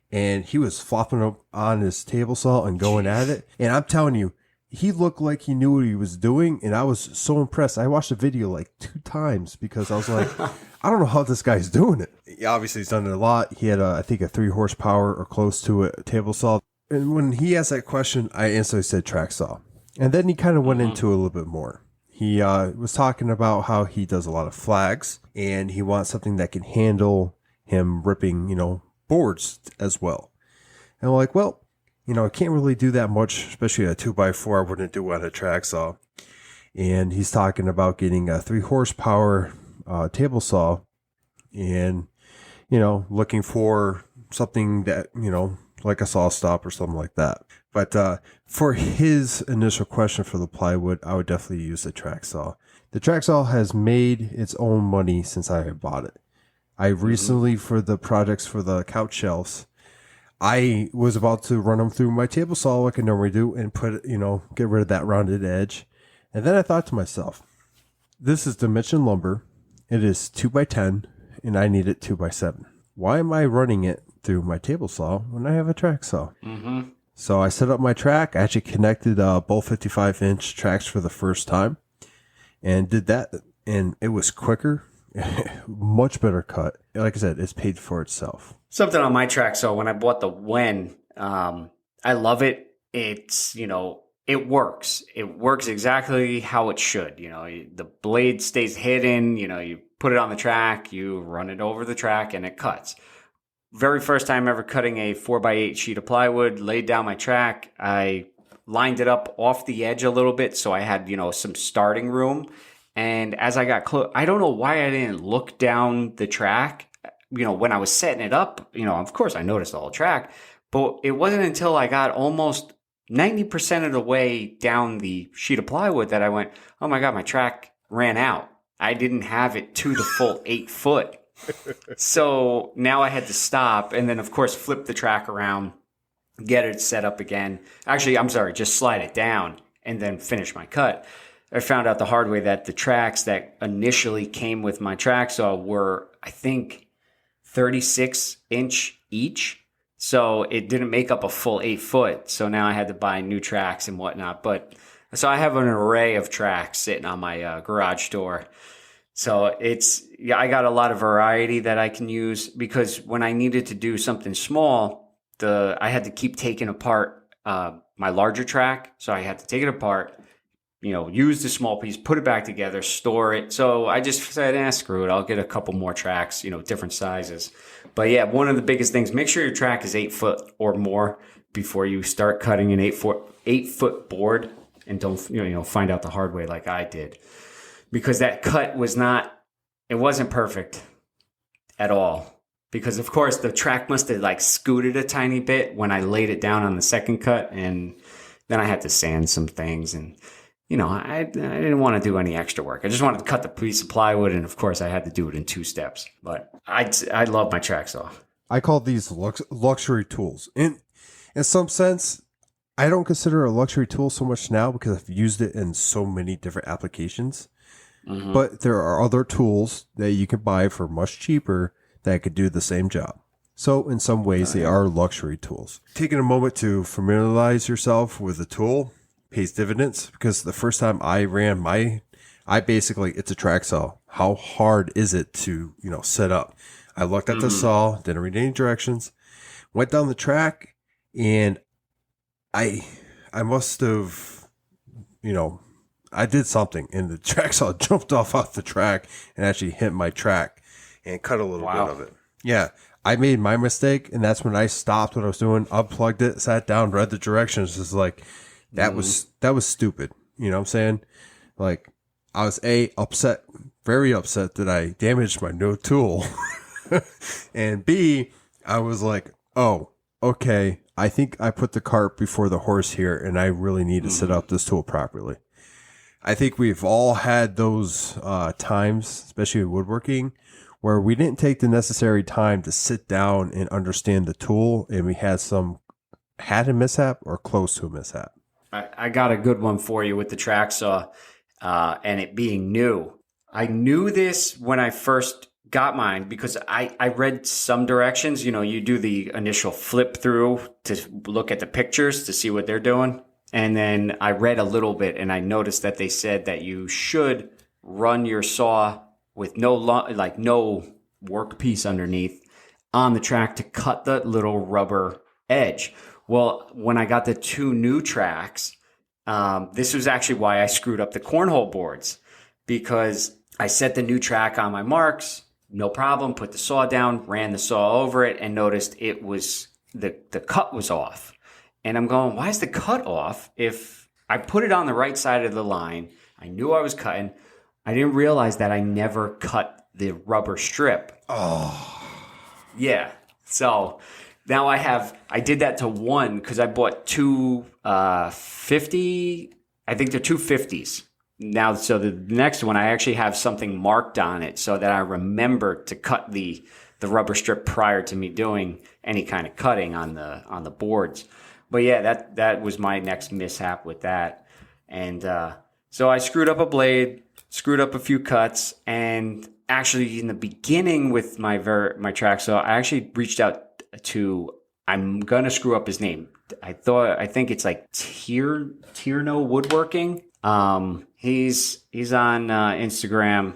and he was flopping up on his table saw and going at it. And I'm telling you, he looked like he knew what he was doing, and I was so impressed. I watched the video like 2 times because I was like, I don't know how this guy's doing it. Obviously, he's done it a lot. He had, I think, a 3 horsepower or close to it table saw. And when he asked that question, I instantly said track saw. And then he kind of went into a little bit more. He was talking about how he does a lot of flags, and he wants something that can handle him ripping, boards as well. And I'm like, well, I can't really do that much, especially a 2x4. I wouldn't do on a track saw. And he's talking about getting a 3 horsepower table saw, and, looking for something that, like a saw stop or something like that. But for his initial question for the plywood, I would definitely use the track saw. The track saw has made its own money since I have bought it. I recently, for the projects for the couch shelves, I was about to run them through my table saw like I normally do and get rid of that rounded edge. And then I thought to myself, this is dimension lumber. It is 2x10 and I need it 2x7. Why am I running it through my table saw when I have a track saw? Mm-hmm. So I set up my track. I actually connected both 55-inch tracks for the first time and did that. And it was quicker, much better cut. Like I said, it's paid for itself. Something on my track. So when I bought the Wen, I love it. It's, it works. It works exactly how it should. The blade stays hidden. You put it on the track, you run it over the track, and it cuts. Very first time ever cutting a 4x8 sheet of plywood, laid down my track. I lined it up off the edge a little bit, so I had, some starting room. And as I got close, I don't know why I didn't look down the track. When I was setting it up, of course I noticed the whole track, but it wasn't until I got almost 90% of the way down the sheet of plywood that I went, oh my God, my track ran out. I didn't have it to the full 8 foot. So now I had to stop and then, of course, flip the track around, get it set up again. Actually, I'm sorry, just slide it down and then finish my cut. I found out the hard way that the tracks that initially came with my track saw were, I think, 36-inch each. So it didn't make up a full 8 foot. So now I had to buy new tracks and whatnot. But so I have an array of tracks sitting on my garage door. So I got a lot of variety that I can use, because when I needed to do something small, I had to keep taking apart my larger track. So I had to take it apart, use the small piece, put it back together, store it. So I just said, screw it. I'll get a couple more tracks, different sizes. But yeah, one of the biggest things, make sure your track is 8 foot or more before you start cutting an 8 foot board, and don't, find out the hard way like I did, because that cut wasn't perfect at all. Because of course the track must have scooted a tiny bit when I laid it down on the second cut, and then I had to sand some things, and I didn't want to do any extra work. I just wanted to cut the piece of plywood, and of course, I had to do it in 2 steps. But I love my track saw. I call these luxury tools. In some sense, I don't consider it a luxury tool so much now because I've used it in so many different applications. Mm-hmm. But there are other tools that you can buy for much cheaper that could do the same job. So in some ways, they are luxury tools. Taking a moment to familiarize yourself with the tool pays dividends, because the first time I ran it's a track saw. How hard is it to, set up? I looked at the saw, didn't read any directions, went down the track, and I must have, I did something, and the track saw jumped off the track and actually hit my track and cut a little bit of it. Yeah, I made my mistake, and that's when I stopped what I was doing, unplugged it, sat down, read the directions. It's like, that was stupid. You know what I'm saying? Like, I was upset, very upset that I damaged my new tool. And B, I was like, oh, okay, I think I put the cart before the horse here, and I really need to set up this tool properly. I think we've all had those times, especially in woodworking, where we didn't take the necessary time to sit down and understand the tool, and we had a mishap or close to a mishap. I got a good one for you with the track saw, and it being new. I knew this when I first got mine because I read some directions. You do the initial flip through to look at the pictures to see what they're doing. And then I read a little bit, and I noticed that they said that you should run your saw with no workpiece underneath on the track to cut the little rubber edge. Well, when I got the 2 new tracks, this was actually why I screwed up the cornhole boards, because I set the new track on my marks, no problem, put the saw down, ran the saw over it, and noticed it was the cut was off. And I'm going, why is the cut off? If I put it on the right side of the line, I knew I was cutting. I didn't realize that I never cut the rubber strip. Oh. Yeah. So now I did that to 1 because I bought 2 50, I think they're 250s. Now, so the next one, I actually have something marked on it so that I remember to cut the rubber strip prior to me doing any kind of cutting on the boards. But yeah, that was my next mishap with that. And so I screwed up a blade, screwed up a few cuts, and actually in the beginning with my track saw, I actually reached out to, I'm going to screw up his name. I think it's like Tierno Woodworking. He's on Instagram.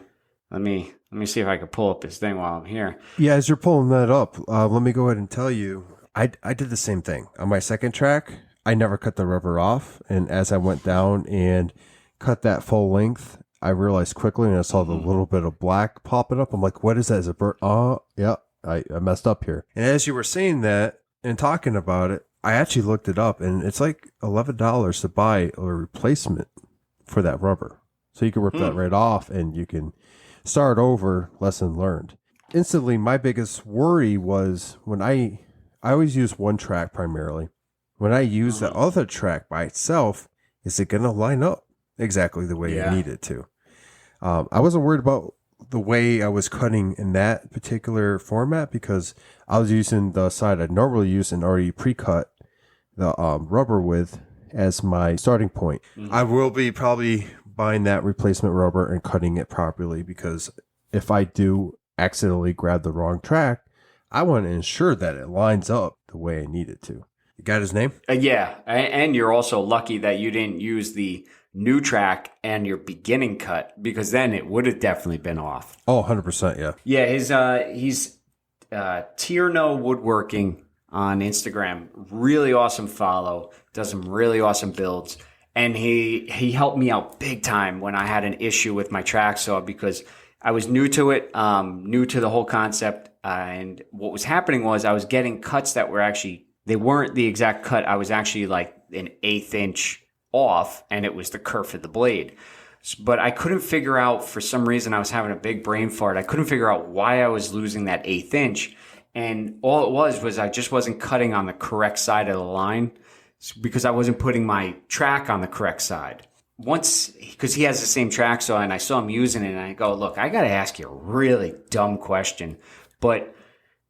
Let me see if I can pull up his thing while I'm here. Yeah, as you're pulling that up, let me go ahead and tell you, I did the same thing. On my second track, I never cut the rubber off. And as I went down and cut that full length, I realized quickly, and I saw the little bit of black popping up. I'm like, what is that? Is it burnt? Oh, yeah, I messed up here. And as you were saying that and talking about it, I actually looked it up, and it's like $11 to buy a replacement for that rubber. So you can rip that right off, and you can start over. Lesson learned. Instantly, my biggest worry was when I always use one track primarily. When I use the other track by itself, is it going to line up exactly the way I need it to? I wasn't worried about the way I was cutting in that particular format because I was using the side I normally use and already pre-cut the rubber with as my starting point. I will be probably buying that replacement rubber and cutting it properly, because if I do accidentally grab the wrong track, I want to ensure that it lines up the way I need it to. You got his name? Yeah. And you're also lucky that you didn't use the new track and your beginning cut, because then it would have definitely been off. Oh, 100%. Yeah. Yeah. He's Tierno Woodworking on Instagram. Really awesome follow. Does some really awesome builds. And he helped me out big time when I had an issue with my track saw, because I was new to it, new to the whole concept. And what was happening was I was getting cuts that were actually, they weren't the exact cut. I was actually like an 1/8 inch off, and it was the kerf of the blade. But I couldn't figure out, for some reason, I was having a big brain fart. I couldn't figure out why I was losing that 1/8 inch. And all it was I just wasn't cutting on the correct side of the line, because I wasn't putting my track on the correct side. once, because he has the same track saw and I saw him using it and I go, look, I got to ask you a really dumb question, but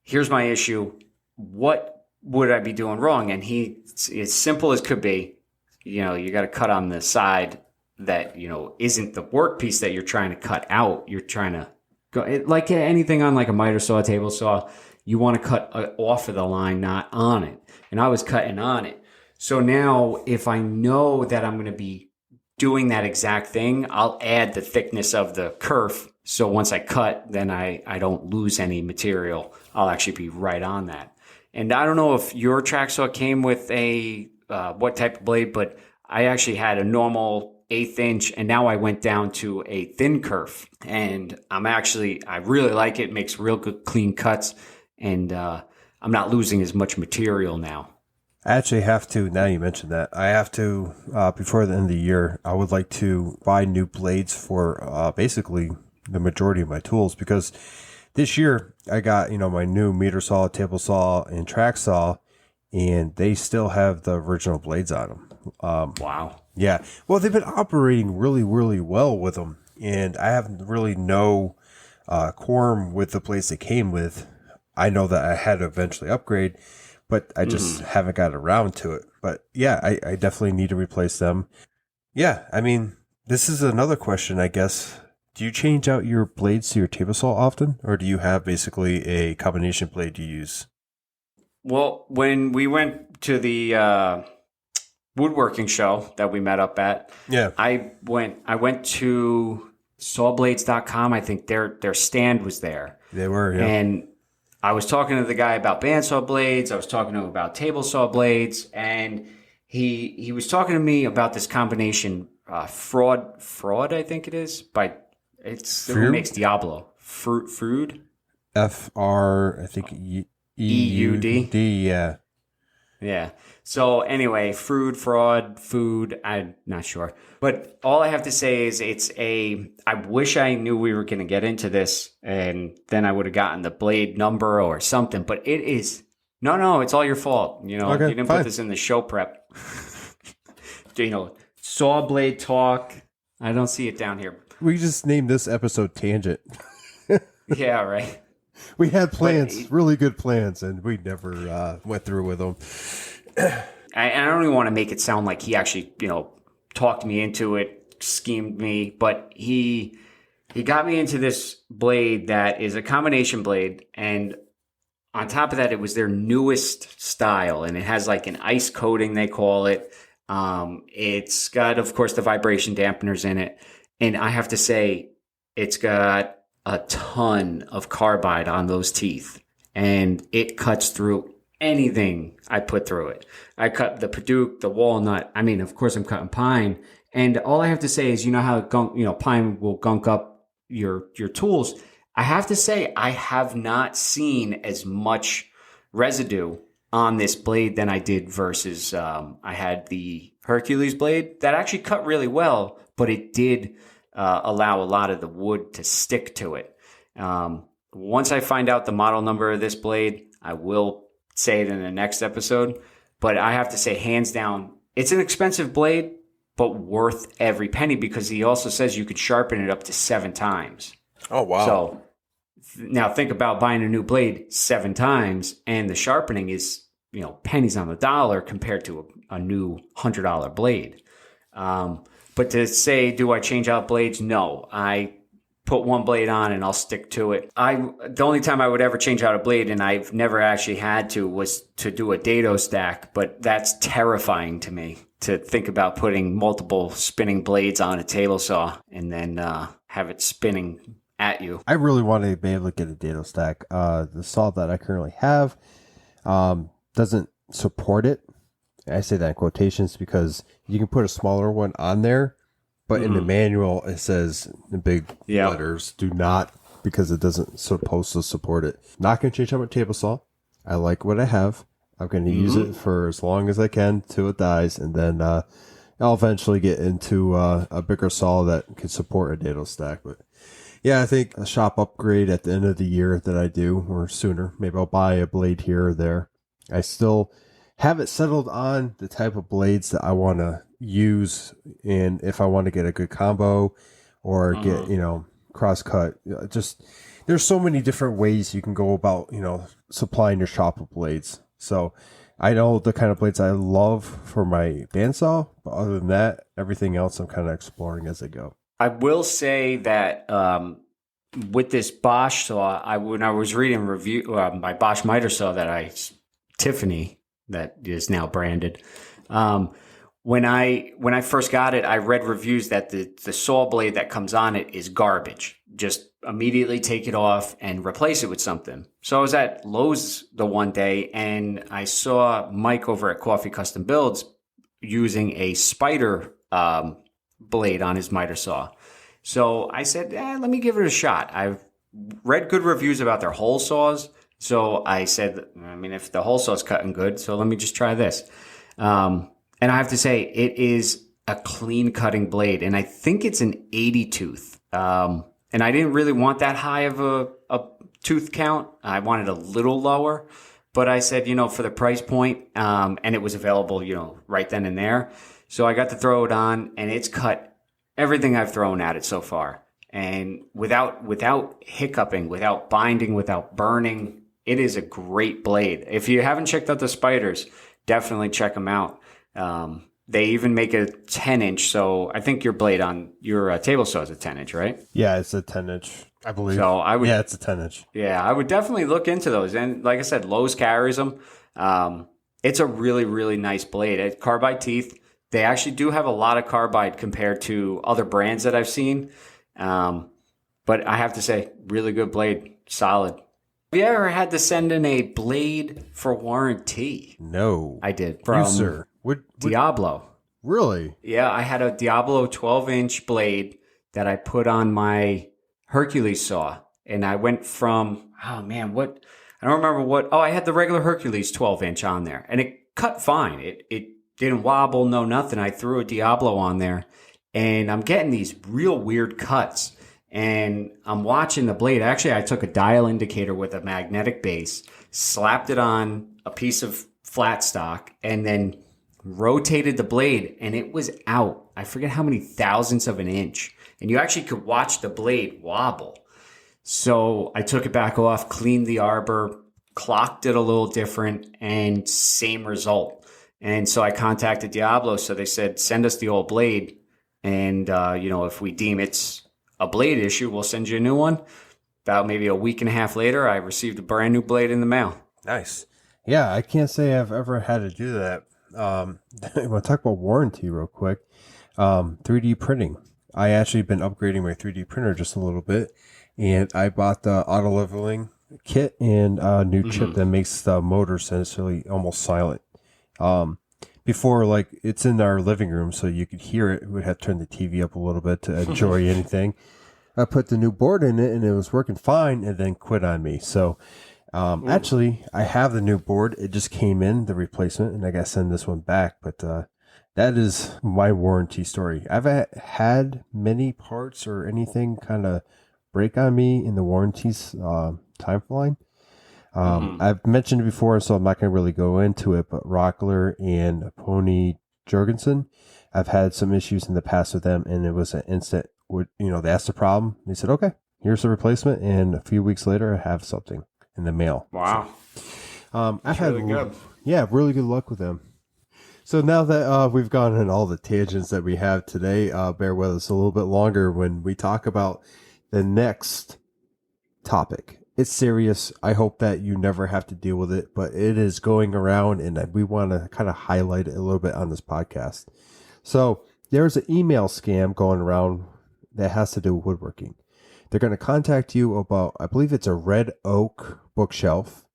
here's my issue. What would I be doing wrong? And it's as simple as could be, you got to cut on the side that, isn't the workpiece that you're trying to cut out. You're trying to go like anything on like a miter saw, a table saw, you want to cut off of the line, not on it. And I was cutting on it. So now if I know that I'm going to be doing that exact thing, I'll add the thickness of the kerf. So once I cut, then I don't lose any material. I'll actually be right on that. And I don't know if your track saw came with a what type of blade, but I actually had a normal 1/8 inch, and now I went down to a thin kerf. And I really like it. It makes real good clean cuts, and I'm not losing as much material now. I actually have to, now you mentioned that, I have to, before the end of the year, I would like to buy new blades for basically the majority of my tools, because this year I got, my new meter saw, table saw, and track saw, and they still have the original blades on them. Wow. Yeah. Well, they've been operating really, really well with them, and I have really no quorum with the blades they came with. I know that I had to eventually upgrade, but I just haven't got around to it. But yeah, I definitely need to replace them. Yeah, I mean, this is another question, I guess. Do you change out your blades to your table saw often, or do you have basically a combination blade you use? Well, when we went to the woodworking show that we met up at, Yeah, I went to sawblades.com. I think their stand was there. they were, yeah. And I was talking to the guy about bandsaw blades. I was talking to him about table saw blades, and he was talking to me about this combination fraud. I think it is who makes Diablo Frood. FR, I think EUD. Yeah. Yeah. So anyway, food, I'm not sure. But all I have to say is I wish I knew we were going to get into this, and then I would have gotten the blade number or something. But it is, no, it's all your fault. Okay, you didn't fine. put this in the show prep. Saw blade talk. I don't see it down here. We just named this episode Tangent. Yeah, right. We had plans, really good plans, and we never went through with them. I don't even want to make it sound like he actually, talked me into it, schemed me, but he got me into this blade that is a combination blade, and on top of that, it was their newest style, and it has like an ice coating, they call it. It's got, of course, the vibration dampeners in it, and I have to say, it's got a ton of carbide on those teeth, and it cuts through anything I put through it. I cut the Paduke, the walnut. I mean, of course, I'm cutting pine, and all I have to say is, how pine will gunk up your tools. I have to say, I have not seen as much residue on this blade than I did versus I had the Hercules blade that actually cut really well, but it did allow a lot of the wood to stick to it. Once I find out the model number of this blade, I will say it in the next episode. But I have to say, hands down, it's an expensive blade, but worth every penny, because he also says you can sharpen it up to 7 times. Oh, wow. So now think about buying a new blade 7 times, and the sharpening is, pennies on the dollar compared to a new $100 blade. But to say, do I change out blades? No, I put one blade on and I'll stick to it. The only time I would ever change out a blade, and I've never actually had to, was to do a dado stack, but that's terrifying to me, to think about putting multiple spinning blades on a table saw and then have it spinning at you. I really want to be able to get a dado stack. The saw that I currently have doesn't support it. I say that in quotations because you can put a smaller one on there, but in the manual it says in big letters, do not, because it doesn't supposed to support it. Not going to change out my table saw. I like what I have. I'm going to use it for as long as I can till it dies, and then I'll eventually get into a bigger saw that can support a dado stack. But yeah, I think a shop upgrade at the end of the year that I do, or sooner. Maybe I'll buy a blade here or there. I still haven't settled on the type of blades that I want to use, and if I want to get a good combo or get, cross cut. Just there's so many different ways you can go about, supplying your shop with blades. So I know the kind of blades I love for my bandsaw, but other than that, everything else I'm kind of exploring as I go. I will say that with this Bosch saw, when I was reading my Bosch miter saw Tiffany, that is now branded. When I first got it, I read reviews that the saw blade that comes on it is garbage. Just immediately take it off and replace it with something. So I was at Lowe's the one day and I saw Mike over at Coffee Custom Builds using a spider blade on his miter saw. So I said, let me give it a shot. I've read good reviews about their hole saws. So I said, if the hole saw's cutting good, so let me just try this. And I have to say, it is a clean cutting blade. And I think it's an 80 tooth. And I didn't really want that high of a tooth count. I wanted a little lower. But I said, for the price point, and it was available, right then and there. So I got to throw it on, and it's cut everything I've thrown at it so far. And without hiccuping, without binding, without burning, it is a great blade. If you haven't checked out the spiders, definitely check them out. They even make a 10-inch. So I think your blade on your table saw is a 10-inch, right? Yeah, it's a 10-inch, I believe. So yeah, it's a 10-inch. Yeah, I would definitely look into those. And like I said, Lowe's carries them. It's a really, really nice blade. It's carbide teeth. They actually do have a lot of carbide compared to other brands that I've seen. But I have to say, really good blade. Solid. Have you ever had to send in a blade for warranty? No. I did. From sir. Diablo. Really? Yeah, I had a Diablo 12-inch blade that I put on my Hercules saw. And I went from, I don't remember what. Oh, I had the regular Hercules 12-inch on there. And it cut fine. It didn't wobble, no nothing. I threw a Diablo on there. And I'm getting these real weird cuts. And I'm watching the blade. Actually, I took a dial indicator with a magnetic base, slapped it on a piece of flat stock, and then rotated the blade, and it was out. I forget how many thousandths of an inch. And you actually could watch the blade wobble. So I took it back off, cleaned the arbor, clocked it a little different, and same result. And so I contacted Diablo. So they said, send us the old blade. And, if we deem it's a blade issue, we'll send you a new one. About maybe a week and a half later, I received a brand new blade in the mail. Nice. Yeah, I can't say I've ever had to do that. I want to talk about warranty real quick. 3D printing. I actually been upgrading my 3D printer just a little bit, and I bought the auto leveling kit and a new chip that makes the motor essentially almost silent. Before, like, it's in our living room, so you could hear it. We'd have to turn the TV up a little bit to enjoy anything. I put the new board in it, and it was working fine, and then quit on me. So, actually, I have the new board. It just came in, the replacement, and I got to send this one back. But that is my warranty story. I've had many parts or anything kind of break on me in the warranties timeline. I've mentioned it before, so I'm not going to really go into it, but Rockler and Pony Jorgensen, I've had some issues in the past with them, and it was an instant, they asked the problem. They said, okay, here's the replacement, and a few weeks later, I have something in the mail. Wow. So, I've had really good. Yeah, really good luck with them. So now that we've gone in all the tangents that we have today, bear with us a little bit longer when we talk about the next topic. It's serious. I hope that you never have to deal with it, but it is going around, and we want to kind of highlight it a little bit on this podcast. So there's an email scam going around that has to do with woodworking. They're going to contact you about, I believe it's a red oak bookshelf,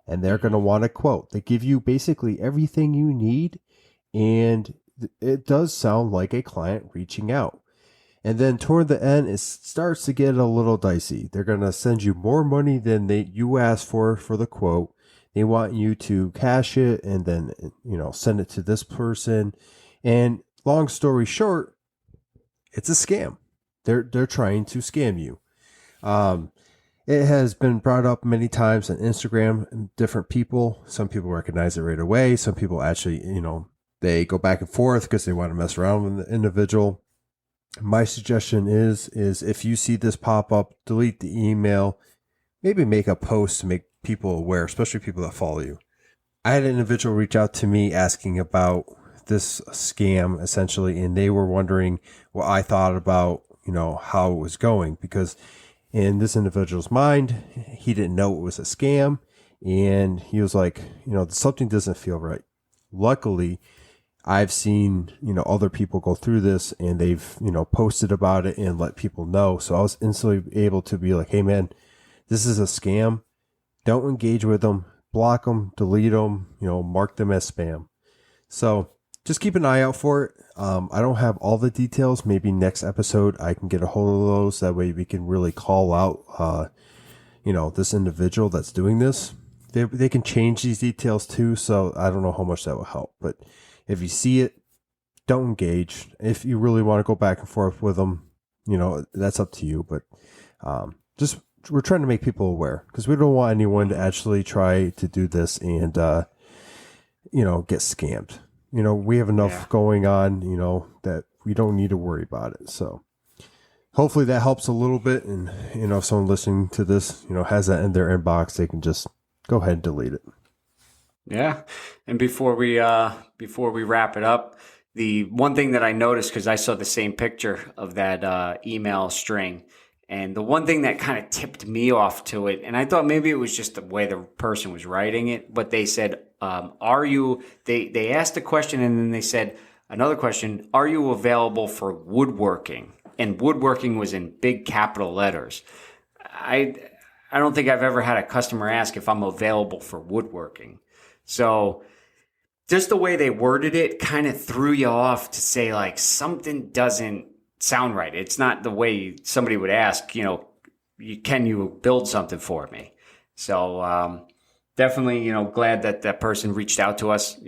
and they're going to want a quote. They give you basically everything you need, and it does sound like a client reaching out. And then toward the end, it starts to get a little dicey. They're going to send you more money than you asked for the quote. They want you to cash it and then, send it to this person. And long story short, it's a scam. They're trying to scam you. It has been brought up many times on Instagram and different people. Some people recognize it right away. Some people actually, They go back and forth because they want to mess around with the individual. My suggestion is if you see this pop up, delete the email, maybe make a post to make people aware, especially people that follow you. I had an individual reach out to me asking about this scam essentially, and they were wondering what I thought about, how it was going, because in this individual's mind, he didn't know it was a scam, and he was like, something doesn't feel right. Luckily, I've seen, other people go through this, and they've, posted about it and let people know. So I was instantly able to be like, hey man, this is a scam. Don't engage with them, block them, delete them, mark them as spam. So just keep an eye out for it. I don't have all the details. Maybe next episode I can get a hold of those. That way we can really call out, this individual that's doing this. They can change these details too. So I don't know how much that will help. But if you see it, don't engage. If you really want to go back and forth with them, that's up to you. But just we're trying to make people aware, because we don't want anyone to actually try to do this and, get scammed. We have enough going on, that we don't need to worry about it. So hopefully that helps a little bit. And, if someone listening to this, has that in their inbox, they can just go ahead and delete it. Yeah. And before we wrap it up, the one thing that I noticed, because I saw the same picture of that email string, and the one thing that kind of tipped me off to it, and I thought maybe it was just the way the person was writing it, but they said, they asked a question, and then they said another question, are you available for woodworking? And woodworking was in big capital letters. I don't think I've ever had a customer ask if I'm available for woodworking. So just the way they worded it kind of threw you off to say like something doesn't sound right. It's not the way somebody would ask, can you build something for me? So definitely, glad that that person reached out to us,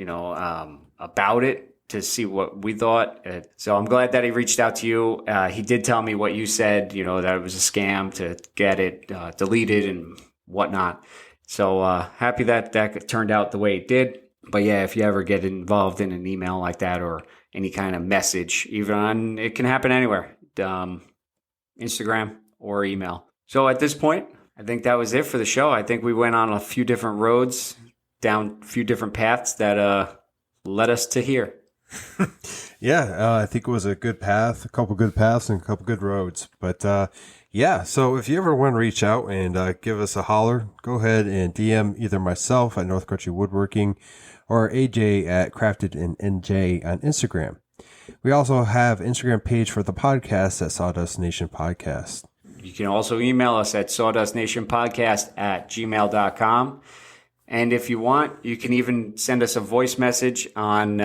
about it to see what we thought. So I'm glad that he reached out to you. He did tell me what you said, that it was a scam to get it deleted and whatnot. So happy that turned out the way it did. But yeah, if you ever get involved in an email like that or any kind of message, it can happen anywhere, Instagram or email. So at this point, I think that was it for the show. I think we went on a few different roads, down a few different paths that led us to here. Yeah, I think it was a good path, a couple good paths and a couple good roads. But so if you ever want to reach out and give us a holler, go ahead and DM either myself at North Country Woodworking or AJ at Crafted in NJ on Instagram. We also have Instagram page for the podcast at Sawdust Nation Podcast. You can also email us at sawdustnationpodcast@gmail.com. And if you want, you can even send us a voice message on,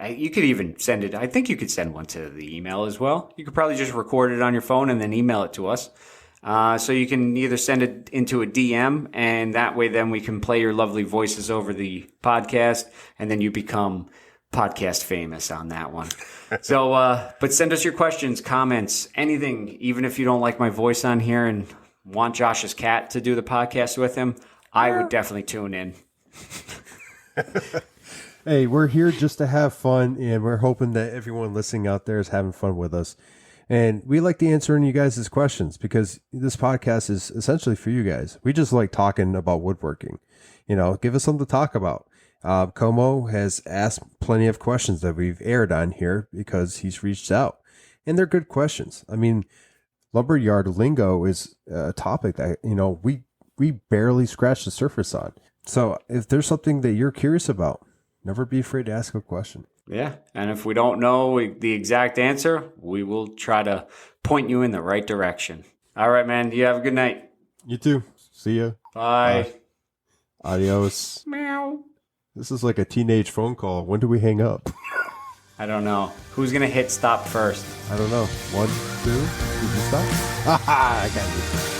you could even send it. I think you could send one to the email as well. You could probably just record it on your phone and then email it to us. So you can either send it into a DM, and that way then we can play your lovely voices over the podcast, and then you become podcast famous on that one. So, but send us your questions, comments, anything, even if you don't like my voice on here and want Josh's cat to do the podcast with him, I would definitely tune in. Hey, we're here just to have fun, and we're hoping that everyone listening out there is having fun with us. And we like to answer you guys' questions, because this podcast is essentially for you guys. We just like talking about woodworking. Give us something to talk about. Como has asked plenty of questions that we've aired on here because he's reached out, and they're good questions. I mean, lumberyard lingo is a topic that, we barely scratch the surface on. So if there's something that you're curious about, never be afraid to ask a question. Yeah. And if we don't know the exact answer, we will try to point you in the right direction. All right, man. You have a good night. You too. See ya. Bye. Adios. Meow. This is like a teenage phone call. When do we hang up? I don't know. Who's going to hit stop first? I don't know. 1, 2. Did you stop? I got you.